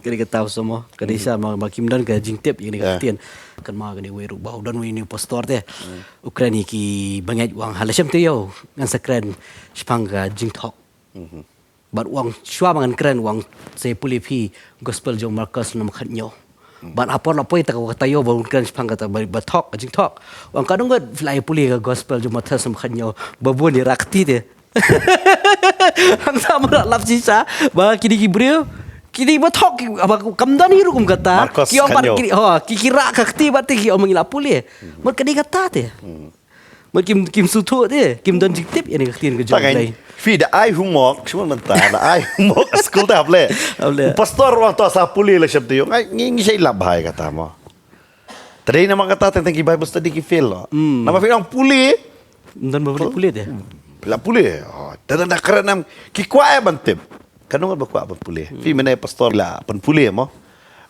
Speaker 1: Kali kita tahu semua. Kali saya makim dan ke jing tip ini katian. Kan mau kani weru bau dan ini postor teh. Ukraini ki banyak uang halasem tu yo. Ngan sekren spangga jing tok. Bar uang shwa mangan keren uang saya pulih pi gospel jong Marcus nam khatnyo. Ban apa nak poi tak kata yo baru kan sepang kata bari batok jing tok. Wang kadang gad fly puli ke gospel cuma tas semkhanyo babun di rakti dia. Hang sama nak lap sisa ba kini kibreu kini batok apa kamdan hiru kum kata. Ki omar kini kira kakti batik ki omang ilap puli. Mer kadi kata dia. Mer kim sutu dia kim don jiktip yani kakti ke jom lai.
Speaker 2: Fi da ai humok cuma mentah da ai humok school ta ple pastor waktu asa puli le syabdi yo ngi sei lab hai kata mo tadi nama kata tentang ki bible study ki fail lo nama fi ang puli
Speaker 1: dan baru puli dia
Speaker 2: la puli dan da keren ki kwa e bantip kanong ba kwa ban puli fi mena pastor la pan puli mo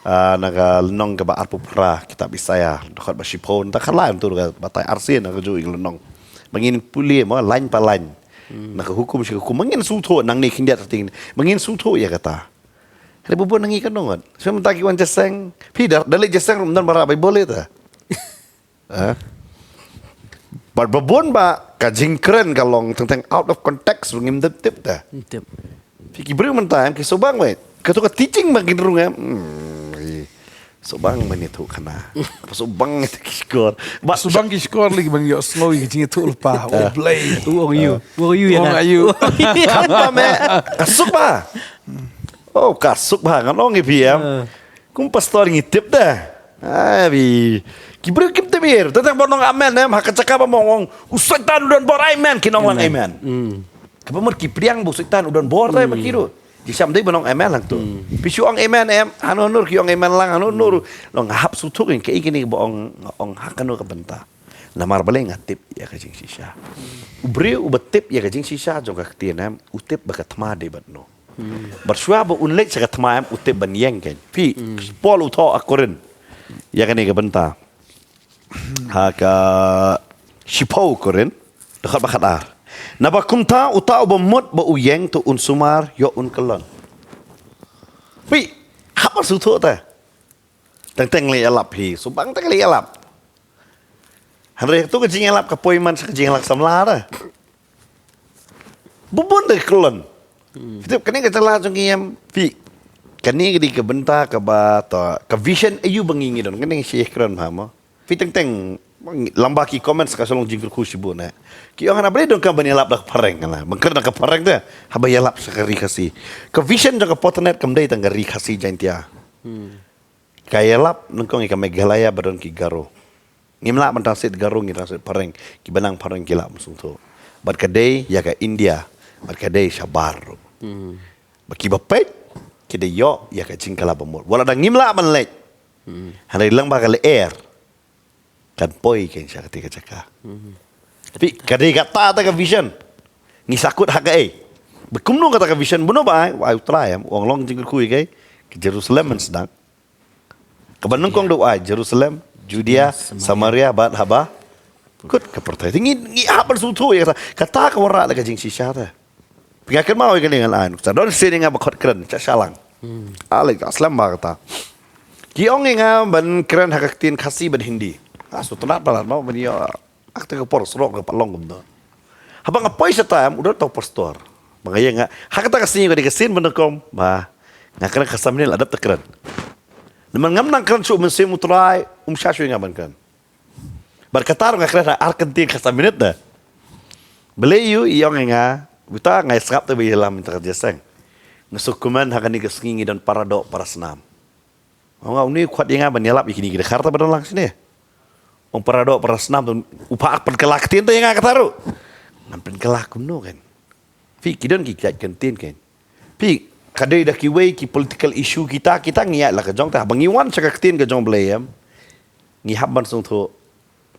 Speaker 2: naga lenong ke ba arpu pra kita bisaya dekat basipon tak kalah tu ka batai arsen naga jo lenong mangin puli mo lain pa lain naga hukum si hukum mangin sutho nang ni kindia ting mangin sutho ya kata ada bubun nangi kan nongan sementara ki wan jaseng pidar dalik jaseng rumdan bara bai boleh ta berbun ba kajing keren kalong tentang out of context ngim tip ta
Speaker 1: Tip.
Speaker 2: Piki beri mentah ke sobang wait ketua teaching makin runga sobang menit tu kana apa sobang itu skor bak
Speaker 3: Subang ki skor lagi bang yo slow ki jing tu lupa. Oh play.
Speaker 1: Wong you ya
Speaker 3: Wong
Speaker 1: kan?
Speaker 3: ayu.
Speaker 2: apa me kasuk ba oh kasuk ba kan ong ipm kum pastor ngitip dah bi kibru kim tebir tentang bonong amen hak cakap mong usai tan dan bor amen kinong lang amen kapamur kipriang bu setan udan bor tay makiru di samdai bonong amen lang tu pisu ong amen anu nur ki ong amen lang anu nur long hap sutuk ke ikini ong hakanu ka benta namar baleng atip ya ka jing sisa ubri ubatip ya ka jing sisa jong ka tienam utip bakat ma de batno bersua ba unlek sa katma utip ban yang kan pi pol uto akorin ya kan ka benta haka sipau korin dekat bakat ar naba kumta uta ubamut ba uyeng tu unsumar yo unkelon pi hapa sutu ta teng le alap hi subang teng le alap Hari tu kejing alap kapoiman sa kejing alap samla ta bubun de kelon itu kani ka tala jong yam pi kani di ke benta ka ba ta ka vision ayu bangingi don kani si ekran hama pi teng lamba ki comments ka solong jingkul khusybu na ki orang na boleh dong ka bani lap dak pareng kana bangker dak pareng dah haba ya lap sakari kasi ka vision jong ka potnet kam dai tang ri kasi jantia kaya lap nungkong ka megalaya badon ki garo ngimla mantasit garo ngirasit pareng ki banang pareng ki lap musung to bad kadai ya ka India bad kadai sabar baki bapet kide yo ya ka cingkala bamul wala da ngimla man lek hanai lang ba ka le air kan poi ken siya ketika cakap. Tapi kadai kata ka vision. Ngisakut hagai. Bekumno kata ka vision buno ba ai try am wong long jingkul kui ke Jerusalem man sedang. Kebanung kong doa Jerusalem, Judea, Samaria, bat haba. Kut ka pertai. Ngi apa sutu ya kata ka wara ka jing sisa ta. Pingakan mau ke dengan an. Don sini ngaba khot kren cha salang. Alik aslam ba kata. Ki ong nga ban kren hakaktin khasi ban Hindi. Sutunat balat mau bani akte ke por srok ke palong gum do habang apoi setam udah tau pastor mangaya nga hakata kasini ko dikasin benekom ba ngakana kasamnil adap tekran naman ngam nang kran su mense mutrai syashu ngaban kan berkatar ngakana arkentin kasaminit da beleyu iyong nga buta ngai skap te bi dalam interjeseng nasukuman hakani kesingi dan paradok para senam nga uni kuat nga banyalap ikini kita karta badan lang sini Ong paradok para senam tu upak penkelak tin tu yang agak taruh. Nampen kelak kumno kan. Fi kidon ki kiat kentin kan. Fi kadai dah kiwei ki political issue kita ngiat lah kejong tah bangiwan cakap tin kejong belayam. Ngihab ban sung tu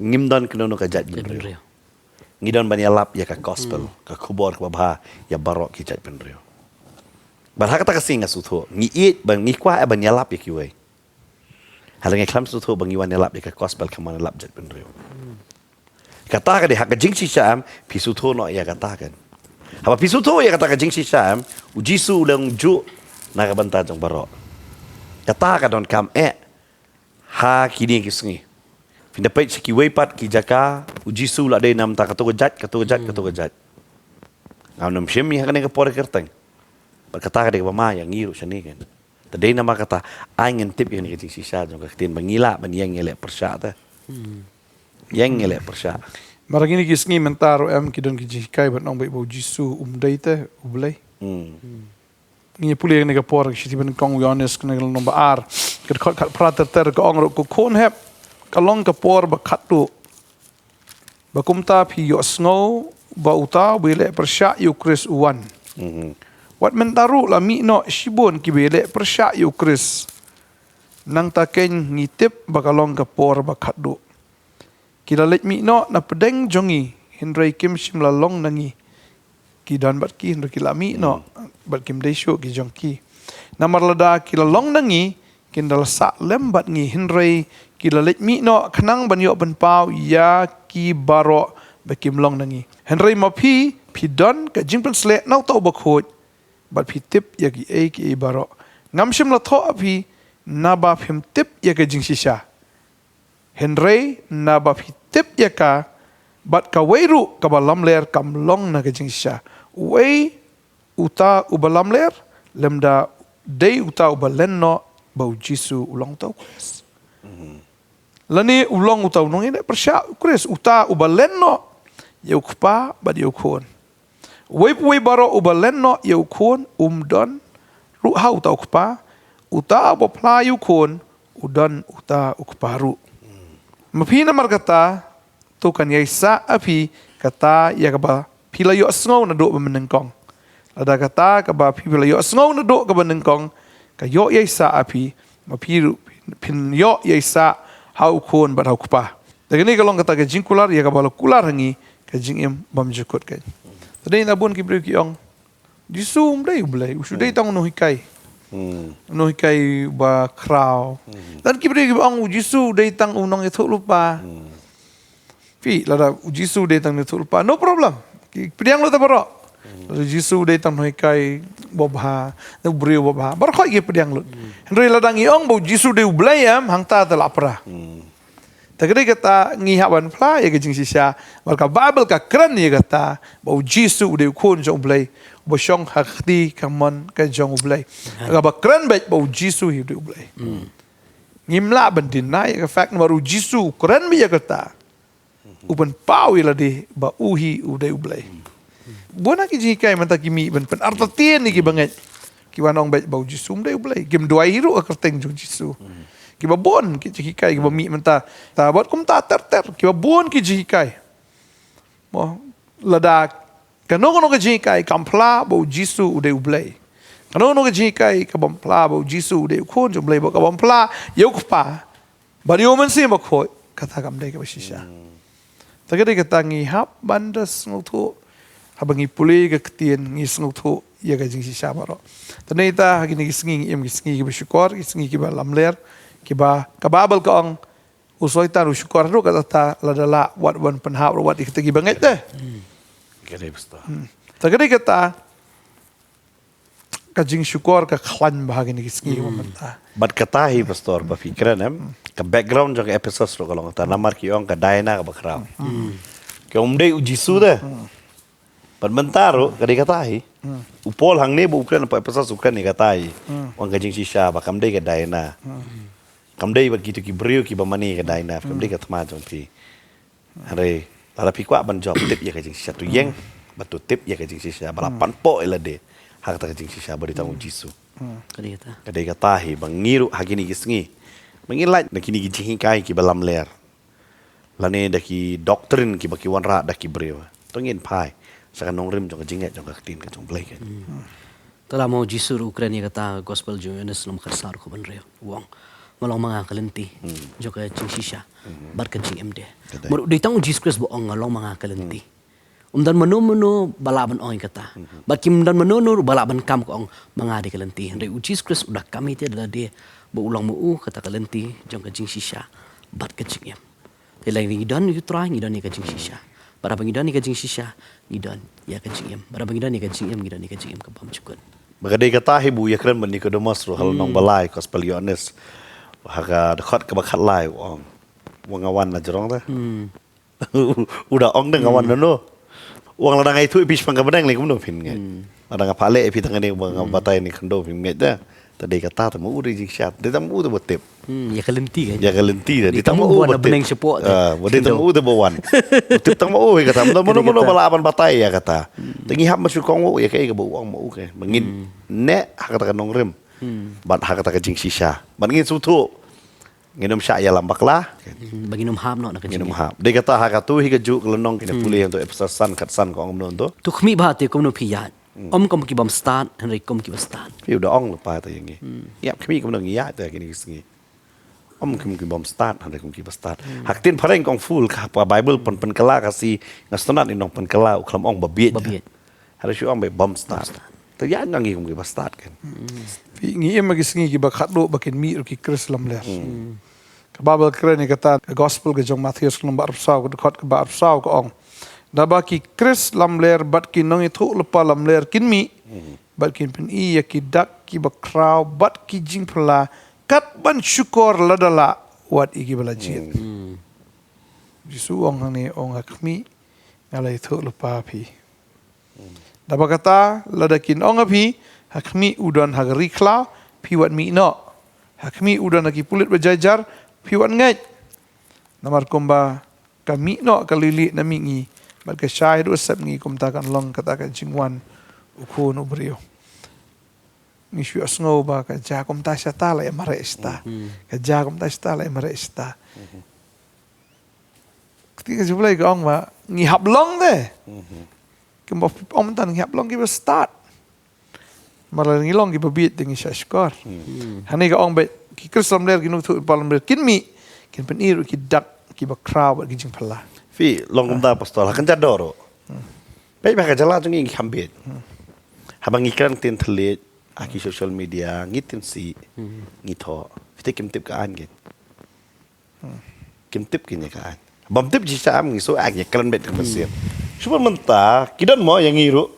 Speaker 2: ngimdan kenono kajat jibril. Ngidon banyalap ya ka gospel ka kubor ka babha ya barok ki jat penrio. Barha kata kasing asutu ngiit ban ngikwa banyalap ya kiwei. Halang eklam tu bangiwan elap di gospel kemana elap jat penrio. Katakan dia hak jing si syam pisu tu no ia katakan. Apa pisu tu ia katakan jing si syam ujisu lang ju nak bantah jong barok. Katakan don kam ha kini kisungi. Pindah pait siki wepat ki jaka ujisu la de nam ta katu jat. Ngau nam syemi hak ni ke por kerteng. Berkatakan dia mama yang ngiru sini kan. Tadi nama kata angin tip yang kecil sisa jong ketin bangila ban yang ngelek persya ta. Yang ngelek persya.
Speaker 3: Marang ini kisngi mentaro kidon kijikai ban ong bai bo jisu umdai te ublai. Ni puli yang negapor kiti ban kong yones kena nomba ar. Ker kat prater ter ko ong ko kon hep kalong kapor ba khatu. Ba kumta phi yo snow ba uta bile persya yu kris uwan. Wat mentaru la mi no shibon ki bele persya yu kris nang taken ngitip bakalong kapor bakadu kila let mi no na pedeng jongi hindrai kim shim la long nangi ki dan bat ki hindrai kila mi no bat kim desho ki jongki namar lada kila long nangi kin dal sa lembat ngi Henry kila lek mi no khnang ban yo ban pau ya ki baro bekim long nangi Henry ma phi don ka jingpen sle nau to ba khoj bat phi tip ya ki baro ngam shim la tho phi na ba phim tip ya ka jing shisha Henry na ba phi tip ya ka bat ka weiru ka ba lam ler kam long na ka jing shisha wei uta ubalam ler lemda day uta ubalenno bau jisu ulang tau kres lani ulang uta unong ini persya kres uta ubalenno yau kpa bad yau kon wei baro ubalenno yau kon don ru ha uta ukpa uta bopla yau kon udan uta ukparu mapina markata tu kan yaisa api kata ya kaba pila yo sngo na do menengkong ada kata kaba pila yo sngo na do ka menengkong ka yo yaisa api mapiru pin yo yaisa hau kon ba hau kupa dagani kalong kata ka jingkular ya kaba kular hangi ka jingim bam jukut ka tadai na bun ki bri ki ong disum dai blai usudai tang no hikai no hikai ba kraw dan ki bri ki ong jisu dai tang unong itu lupa Pi lada Jisu datang ni tulpa no problem. Pediang lo tabaro. Jisu datang noi kai bobha, no brio bobha. Bar khoi ge pediang lo. Henry ladang iong bo Jisu de ublayam hang ta telapra. Tagade kata ngi haban pla ya ge jing sisa. Bar ka Bible ka kran ya kata bo Jisu de kon jong ublay. Bo shong hakti kamon ka jong ublay. Ka ba kran bet bo Jisu hi de ublay. Ngimla ban dinai ka fact baru Jisu kran bi ya kata. Uban pau ila de ba uhi udai ublay. Bona ki jikai manta kimi ban pen arta tien ni ki banget. Ki wanong bet bau jisum dai ublay. Kim dua hiru akerteng jong jisu. Ki ba bon ki jikai ki ba mi manta ta bot kum ta ter ki ba bon ki jikai. Mo lada kanong no ki jikai kampla bau jisu udai ublay. Kanong no ki jikai ka bampla bau jisu udai kon jong ublay ba ka bampla yokpa. Ba yo men sim ba khoi kata kam dai ka shisha. Tagad kata ngi hap bandas ngutu habangi puli ke ketien ngi ngutu ya ka jing sisa baro tanita hagini gisngi em gisngi ki syukur gisngi ki balam ler ki ba kababal ka ang usoy ta syukur ru kata ta ladala wat wan penhap wat ikte ki banget deh
Speaker 2: Kare pastor.
Speaker 3: tagad kata ka jing syukur ka khlan bahagini gisngi mamanta
Speaker 2: Bat katahi pastor ba fikiran ka background jong episode ro kalong ta namar ki ong ka daina ka bakraw. Ke umdei ujisu de. Bat mentaro ka katahi. Upol hang ne bu ukran pa episode ukran ni katahi. Wang ka jing sisa ba kam dei ka daina. Kam dei ba gitu ki brio ki ba mani ka daina kam dei ka tma jong pi. Hare la pi kwa ban job tip ya ka jing sisa tu yeng batu tip ya ka jing sisa balapan po ila de. Hak ta ka jing sisa ba ditang ujisu.
Speaker 1: Kadi kata.
Speaker 2: Kadai katahi bangiru hagini gisngi. Mengilat na kini gijihi kai ki balam ler. Lane daki doktrin ki baki wanra daki brewa. Tongin pai. Saka nongrim jong jinget jong kaktin ka jong blai kan.
Speaker 1: Tala mo Jisu Ukraine kata gospel jo Yohanes nom karsar ko banreo. Wong ngalong mga kalenti. Jo ka jing shisha. Bar ka jing MD. Mo ditang Jesus Christ bo ngalong mga kalenti. Dan mano balaban ong kata. Bakim dan mano balaban kam ko ong mga di kalenti. Henry Jesus Christ udah kami ti adalah dia berulang mu kata kalenti jong ka jing shisha. Bat ka jing em. Tilai ngidan you try ngidan ni ka jing shisha. Para pangidan ni ka jing shisha ngidan ya ka jing em. Para pangidan ni ka jing em ngidan ni ka jing em ka pam cukun.
Speaker 2: Bagadai katahi bu yakran ban Nicodemus ro hal nong balai gospel Yohanes. Haga dekat ke bakat lai ong. Wang awan na jorong ta. Udah ong deng awan no. Uang ladang itu ipis pangkabadang ni kumno pin ngai. Ladang apale ipi tangan ni uang batai ni kendo pin ngai dah. Tadi kata tamu uri jik syat. Dia tamu udah botip.
Speaker 1: Ya kalenti kan.
Speaker 2: Ya kalenti dah.
Speaker 1: Di
Speaker 2: Dia tamu
Speaker 1: tamu
Speaker 2: udah
Speaker 1: buat beneng sepok.
Speaker 2: Dia tamu udah bawan. Botip tamu kata. Mana balapan batai ya kata. Tengi hap masuk kong ya kayak kebawa uang mau kayak. Mengin ne hak kata nong rem. Bat hak kata jing sisa. Bat ngin sutu. Nginum syak ya lambak lah.
Speaker 1: Bagi nom ham no nak
Speaker 2: Nginum hap. Dia kata hak tu higa juk lenong kena pulih untuk episode san kat san kong om tu.
Speaker 1: Tu khmi bahati kom no piyat. Om kom ki bam start Henry kom ki bam start.
Speaker 2: Dia udah ong lepas tu yang ni. Ya kami kena ngiya tu kini sengi. Om kami bom start hari kami start. Haktin pareng kong full kah Bible pen kela kasih ngastonat inong pen kela uklam ong babiet.
Speaker 1: Babiet.
Speaker 2: Hari syu ong bom start. Tapi ya ngangi kum ke start kan.
Speaker 3: Pi ngi em gi singi ki bakhat do bakin mi ki kris lam ler. Ka Bible kren ni kata gospel ke jong Matthew lembar saw ke dekat ke bar saw ke ong. Da ba ki kris lam ler bat ki nong itu lepa lam ler kin mi. Bat kin pen i ya ki dak ki bakraw bat ki jing pela kat ban syukur ladala wat iki bala jit. Jisu ong ni ong akmi ngalai itu lepa pi. Da ba kata ladakin ong api hakmi udan hagari klau piwat mi no hakmi udan lagi pulit berjajar piwat ngai namar komba kami no kalili na mingi bal ka syahid usap ngi kum takan long katakan jingwan ukun ubrio ni syu asngo ba ka jakom ta syata la mare esta ka jakom ta syata la mare esta ketika jumlah ka ong ba ngi hablong de kemba om tan ngi hablong ki start malah ngilong ki babit dengan syashkar. Hani ka ong bet ki krislam ler ki nutu palam ler kin mi kin penir ki dak ki bakraw ki jing pala.
Speaker 2: Fi long kum ta pastor kan jadoro. Pe ba ka jala tu ngi khambet. Habang ikran tin thlet aki social media ngitin si ngi tho. Fite kim tip ka an ge. Kim tip ki ne ka an. Bam tip ji sam ngi so ak ye klan bet ka siap. Cuba menta kidan mo yang ngiru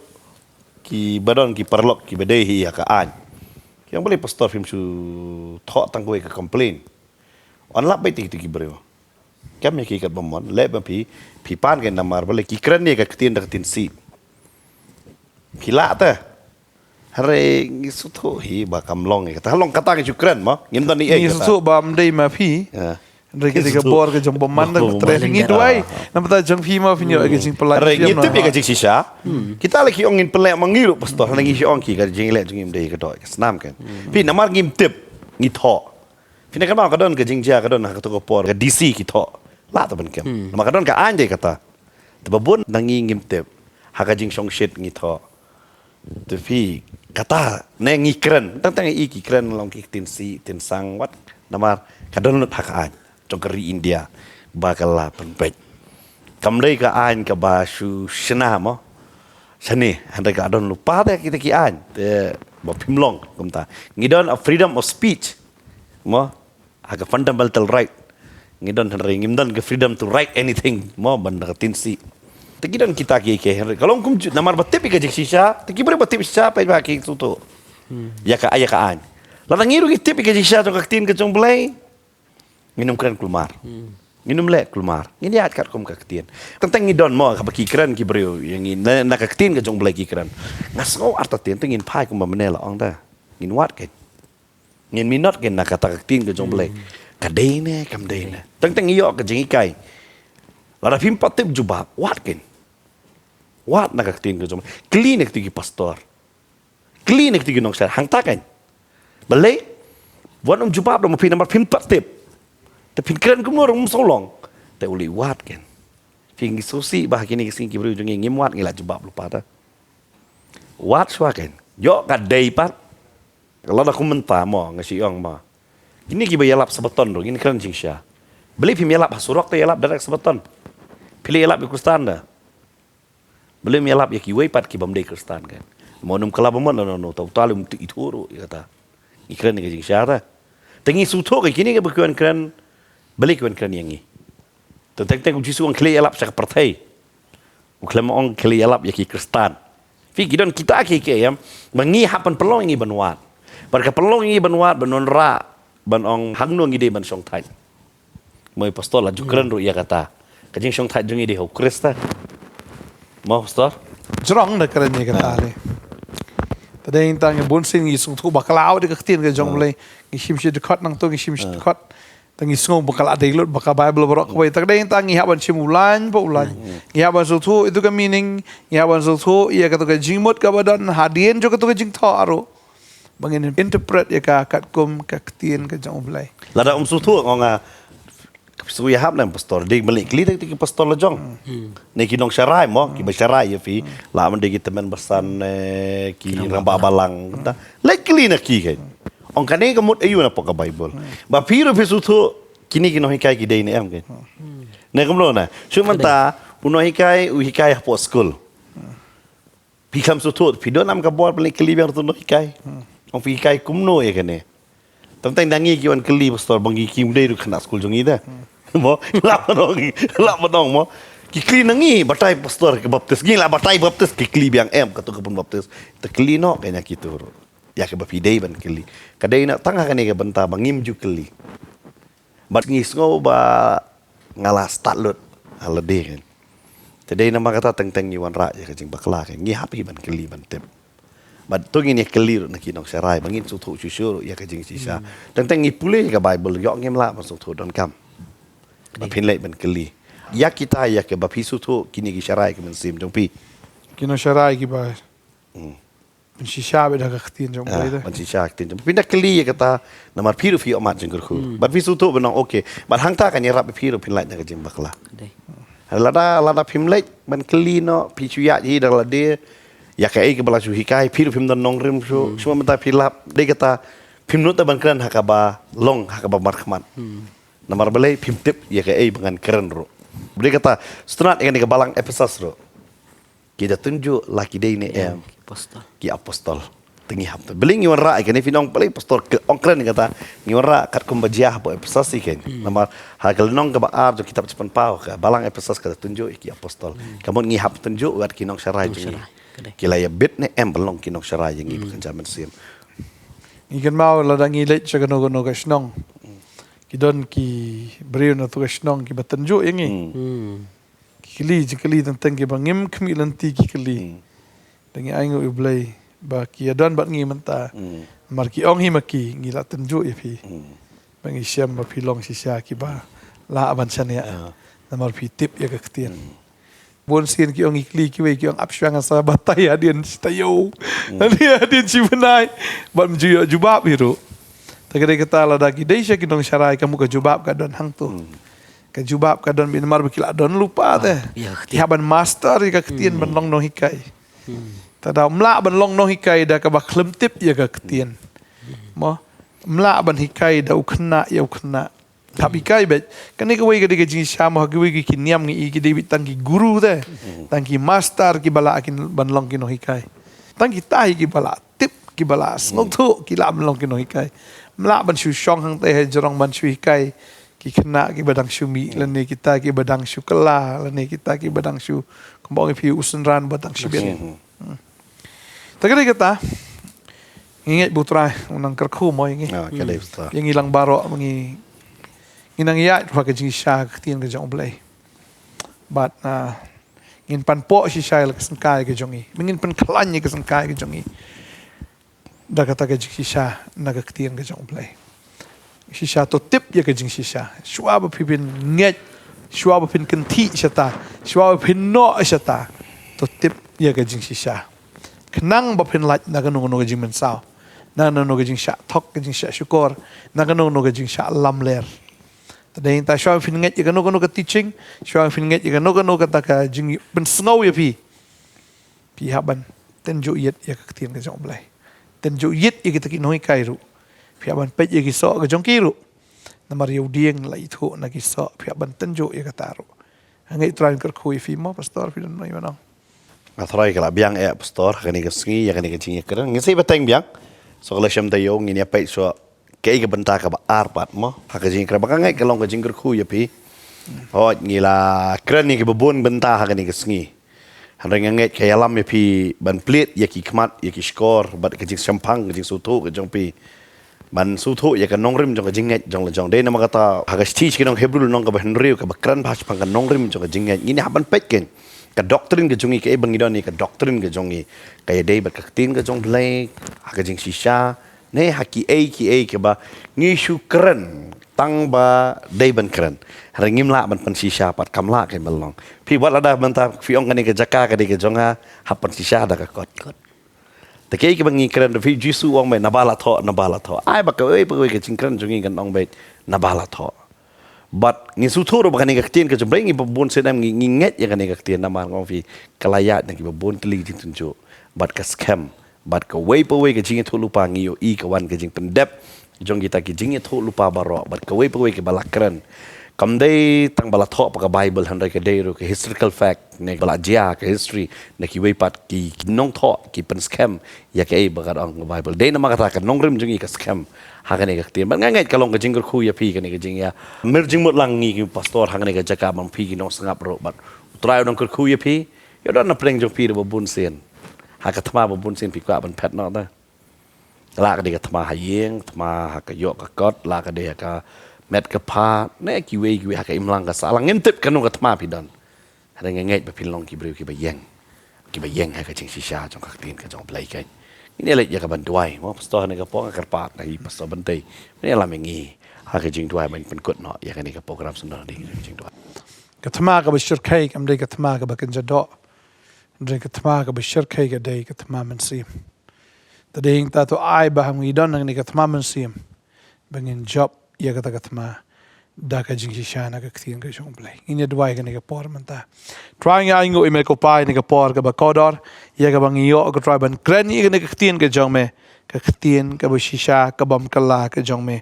Speaker 2: ki badon ki perlok ki bedehi ya ka an yang boleh pastor film su thok tang kowe ka complain on lap bai ti ki breu kam me ki ka bomon le ba pi pan ke namar boleh ki kran ni ka tin da tin si khila ta hare ngi su tho hi ba kam long ka ta long kata ke kran mo ngim don ni
Speaker 3: Ni su ba mdei ma pi. Dari ketika bor ke jong boman dan training itu ay nampak jong pi ma finyo ke jing pelak.
Speaker 2: Hare ngi tip ka jing sisa kita lagi ongin pelak mangiru pastor ngi si ong ki ka jing le jing dei ka do ka snam kan pi namar ngim tip ngi tho fina kan ma ka don ka jing ja ka don ka to ko por ka DC ki tho la ta ban kem ma ka don ka an dei kata tababun nangi ngim tip ha ka jing song shit ngi tho tu pi kata ne ngi kren tang i ki kren long ki tin si tin sang wat namar ka don lut ha ka an trong kari India bakal la penpet kamdai ka an ka basu shna mo sani handa ka don lupa ta kita ki an te ba pimlong kumta ngidon a freedom of speech mo aga fundamental right ngidon handa ngimdan ke freedom to write anything mo banda tinsi te gidon kita ki ke kalau kum namar batip ka jiksisa te ki bre batip sa pa ba ki tuto ya ka an la ngiru ki tip ka jiksisa to ka tin ka jong blai minum keren keluar, minum lek keluar. Ini akat kum kaktian. Tentang ngidon mo kabaki keren ki breu yang ini nak kaktian ke jong belai ki keren. Ngasau arta tien tu ngin pai kum menela ong dah. Ngin wat ke. Ngin minot ke nak kata kaktian ke jong belai. Kadai ne kam dai ne. Tentang iyo ke jeng ikai. Lara pim patip jubab wat ke. Wat nak kaktian ke jong. Clean ek tigi pastor. Clean ek tigi nong sar hang takan. Belai. Wan jubab do mo pin namar pim patip. Tapi keren kumur solong. Te uli wat kan. Fingi susi bah kini kesing kibru jungi ngimwat ngila jebab lupa ta. Wat swa kan. Yo ka dei pat. Kalau aku mentah mo ngasi ong ma. Ini ki bayalap sebeton do. Ini keren jing sya. Beli pim yalap hasurok te yalap darak sebeton. Pilih yalap di Kristan dah. Beli yalap ya ki wei pat ki bamdei Kristan kan. Mo num kala bomon no tau talum tu ituru kata. Ikren ni jing sya ta. Tengi suto ke kini ke berkuan keren balik kan yang ini. Tentang ujisu orang keli alap cakap partai. Uklema orang keli alap ya ki Kristan. Fikir dan kita ke ya mengi hapan pelong ini benuat. Mereka pelong ini benuat benonra benong hangno ngide ben song thai. Moi pastor la jukran ru ya kata. Kajing song thai jungi de ho Krista. Mau pastor?
Speaker 3: Jerong dah keren ni kata ale. Tadi yang tanya bonsin ni sung tu bakalau de kaktian ke jong boleh ngishim shi dekat nang tu ngishim shi dekat. Tangi sungguh bakal ada ilut bakal Bible berok kau. Tak ada yang tangi haban cimulan, paulan. Haban suatu itu kan meaning. Haban suatu ia kata kan jingmut kabadan hadian juga kata jing tharo. Bangin interpret ya kat kum kaktian ke jang ulai.
Speaker 2: Lada suatu orang suya hab nam pastor. Dia balik kli tak tiga pastor lejong. Neki nong syarai mo, ki syarai ya fi. Lah mende kita teman besan ki ramba balang. Lek kli nak ki kan. Ong kane kamut ayu na po ka Bible. Ba piro pesu tu kini kino hikai ki dei ni am kan. Ne kamlo na. Cuma ta uno hikai u hikai po school. pi kam su tu pi do nam ka bor beli keli biang tu no hikai ong pi hikai kumno ya kene tentang dangi ki wan keli pastor bangi kim dei ru khana school jongi da mo la manong mo ki kli nangi batai pastor ke baptis gi la batai baptis ki kli biang em ka tu ke pun baptis te kli no kena kitu ya ke bapi dei ban keli kadai na tangah kane ke benta bangim ju keli bat ngis ngo ba ngala start lut alade kan tadai nama kata teng yuan ra ya kajing bakla kan ngi hapi ban keli ban tep bat tu ngini keli na kinong serai bangin su thu chu ya kajing sisa teng ngi pule ka bible yo ngem la masuk thu don kam ba pin lai ban keli ya kita ya ke ba pi su thu kini ki serai ke men sim jong pi
Speaker 3: kino sharai ki ba shisha be da khtin jong bai da
Speaker 2: ban sisa tin jong pinda keli ya kata namar pi ru fi omat jeng kurku bat pi su thu benong okay bat hang ta kan ya rap pi ru pin lai na kajing bakla lada phim lek ban keli no pi chu ya ji dang la de ya ka ai ke bala chu hikai pi phim don nong rim chu semua mata pilap de kata phim no ta ban kran hakaba long hakaba markman namar balai phim tip ya ka ai bangan keren ro de kata strat yang ke balang Efesus ro kita tunjuk laki de ni
Speaker 1: Pastor.
Speaker 2: ki apostol tengi hap beling yuan ra ke ni finong palai pastor ke ongkren kata yuan ra kat kum bajiah po Efesus iken namar hagal nong ke baar jo kitab cepan pau ke balang Efesus kata tunjuk ki apostol kamu ngi hap tunjuk wat kinong syarai jengi kila ya bit ne belong kinong syarai jengi bukan zaman sim
Speaker 3: ikan mau la dangi lech cha no ka snong ki don ki breu na tu ka snong ki batanju yangi kili tentang ki bangim kmi lanti ki kili dangi aingo ublai ba ki adon bat ngi menta mar ki ong hi maki ngi la tanju ya pi bangi syam ba pilong sisa ki ba la aban chan ya namar pi tip ya ka ktien bon sin ki ong ikli ki we ki ong apsyang sa batai adien stayo adien ci benai bat mju jubab biru tagade kata la dagi deisha ki dong syarai kamu ka jubab ka don hang tu ka jubab ka don bin mar bakila don lupa teh ki haban master ka ktien ban long no hikai tada mla ban long no hikai da ka ba klem tip ya ka ktien mo mla ban hikai da ukna ya ukna tapi kai bet kani ka wei ka de jing sama ka wei ki niam ngi ki de tang ki guru de tang ki master ki bala akin ban long ki no hikai tang ki tai ki bala tip ki bala ngok thu ki la ban long ki no hikai mla ban shu shong hang te jorong ban shu hikai ki kena ki badang shu mi lani kita ki badang shu kala lani kita ki badang shu kembang pi usunran badang shu bien tagade kata ingat putra unang kerku mo ingi
Speaker 2: kada usta
Speaker 3: yang ilang baro mengi inang ya pa ka jing sha ktien ka jong blai but in pan po si sha la kasan kai ka jongi mengin pan klan ni kasan kai ka jongi da kata ka jing sha na ka ktien ka jong blai si sha to tip ya ka jing sha shwa ba pipin nget shwa ba pin kanti shata shwa ba pin no shata to tip ya ka jing sha kenang ba pin lat na ka no ka jing men sao na no ka jing sha thok ka jing sha shukor na ka no ka jing sha lam ler tadai ta shwa fin nget ka no ka teaching shwa fin nget ka no ka ta ka jing ben snow ya pi haban tenju yet ya ka tien ka jong blai tenju yet ya kita ki noi kai ru pi haban pe ya ki so ka jong ki ru na mar yu dieng lai thu na ki so pi haban tenju ya ka taru ngai tran kar khu fi mo pastor fi noi manong
Speaker 2: atrai kala biang pastor kani ka sngi ya kani ka jing keren ngisi bateng biang so kala syam tayo ngini apa so kay ka benta ka ba arpat mo ha ka jing kera baka ngai kalong ka jing khu ya pi ngila keren ni ka babon benta ha kani ka sngi hanreng ngai kaya lam ya pi ban plit ya ki kmat ya ki skor bat ka jing champang ka jing sutu ka jong pi ban sutu ya ka nongrim jong ka jing ngai jong la jong de na makata ha ka teach ka nong hebrew nong ka ba henriu ka ba kran pas pang ka nongrim jong ka jing ngai ngini haban pet ken ka doktrin ke jongi ke bang idon ni ka doktrin ke jongi kaya dei ba kaktin ke jong blai ha jing shisha ne haki ki ke ba ngi shu keren tang ba dei ban keren ringim la ban pan shisha pat kamla ke belong pi wat ada menta fi ong kani ke jaka ke de ke jonga ha pan shisha da ka kot te ke bang ngi keren fi jisu ong me nabala tho ai ba ka ke jing keren jongi kan ong be nabala tho but ngi suthuro bakani ka ktien ka jombreng ngi babon sedam ngi nget ya kani ka ktien namar ngong fi kalayat ngi babon kli jing tunjo but ka scam but ka way pa way ka jing thu lupa ngi yo i ka wan ka jing pendep jong kita ki jing thu lupa baro but ka way pa way ka balakran Kamday tang balathok pa ka Bible han ka dero ka historical fact ne balajia ka history na ki weipat ki nong tho ki pen scam ya ka ba ka ang Bible day na makata ka nong rim jungi ka scam ha ka ne ka tin ban ngai ka long ka jingger khu ya pi ka ne ka jing ya mer jing mot lang ni ki pastor ha ka ne ka jaka bang pi ki nong sangap ro bat utrai nong ka khu ya pi yo don na preng jong pi ro bun sen ha ka thma bun sen pi ka ban pet no da la ka de ka thma ha yeng thma ha ka yo ka kot la ka de ka met ka pa ne ki we ha ka imlang ka salang ngintip ka no ka thma pi don ha ngai ba pin long ki breu ki ba yeng ha ka ching shisha jong ka tin ka jong play ka ni le ya ka ban duai mo pastor ne ka po ka pat na hi pastor ban tei ne la mengi ha ka jing duai ban pen kut no ya ka ni ka program sundar di jing duai
Speaker 3: ka thma ka bashir kai kam dei ka thma ka bakin jado dei ka thma ka bashir kai ka dei ka thma man sim ta dei ta to ai ba hang i don ni ka thma man sim bangin job ya ka thma da ka jing shana ka ktin ka jong play in dwai ka ni ka por man ta trying ya ingo email ko pai ni ka por ka ba kodor ya ka bang yo ka try ban kren ni ka ktin ka jong me ka ktin ka ba shisha ka bam kala ka jong me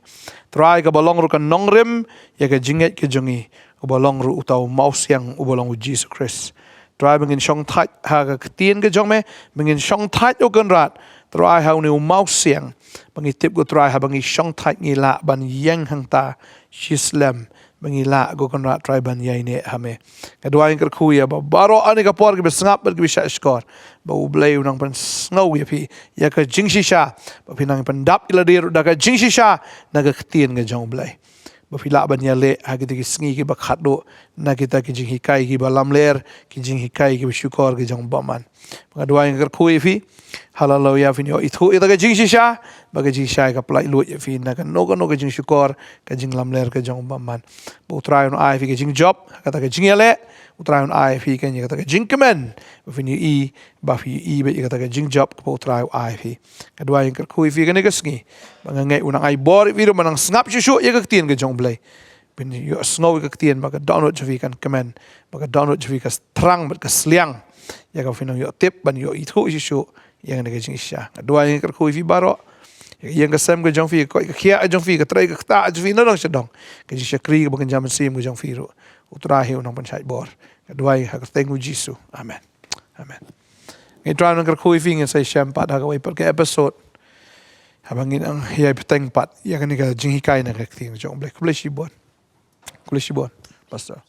Speaker 3: try ka balong ru ka nongrim ya ka jinget ka jongi ka balong ru utaw maus yang u balong u Jesus Christ try bangin shong thai ha ka ktin ka jong me bangin shong thai o kan rat try ha ni u maus yang bangi tip go try ha bangi shong thai ngi la ban yang hang ta shislam bangi la go kan rat try ban yai ne hame ka dwai kar khu ya ba baro ani ka por ke besngap ber ke bisa skor ba u blai unang pan ngau ya pi ya ka jing shisha ba pinang pan dap ila dir da ka jing shisha na ka khtien ga jong blai ba phila ban ya le ha ki sngi ki ba khat do na kita ki jing hikai ki ba lam ler ki jing hikai ki shukor ki jong ba man ba dwai kar khu ya fi hallelujah fin yo ithu ita ka jing shisha ba ka jing shisha ka plai lu ya fi na ka no ka jing shukor ka jing lam ler ka jong ba man ba utrai no ai fi ka jing job ka ta ka jing ya le utrai no ai fi ka ni ka ta ka jing kemen ba fin i ba fi i ba ka ta ka jing job ka utrai ai fi ka dwai kar khu fi ka ni ka sngi ba ngai unang ai bor vi ro manang snap shu ya ka tien ka jong blai bin yo snow ka tien ba ka download fi kan kemen ba ka download fi ka strang ba ka sliang ya ka fin yo tip ban yo ithu shu yang nega jing sha dua yang kar khu fi baro yang ka sam ka jong fi ko ka khia jong fi ka trai ka ta jong fi no dong sedong ka jing shakri ka ban jam sim ka jong fi ro utra he unang pan chai bor ka dua ha ka tengu jisu amen amen ngai tran kar khu fi ngai sai sham pat ha ka wai per ka episode habangin ang hiya peteng pat yang nega jing hikai na ka ting jong blek kuleshi bon pastor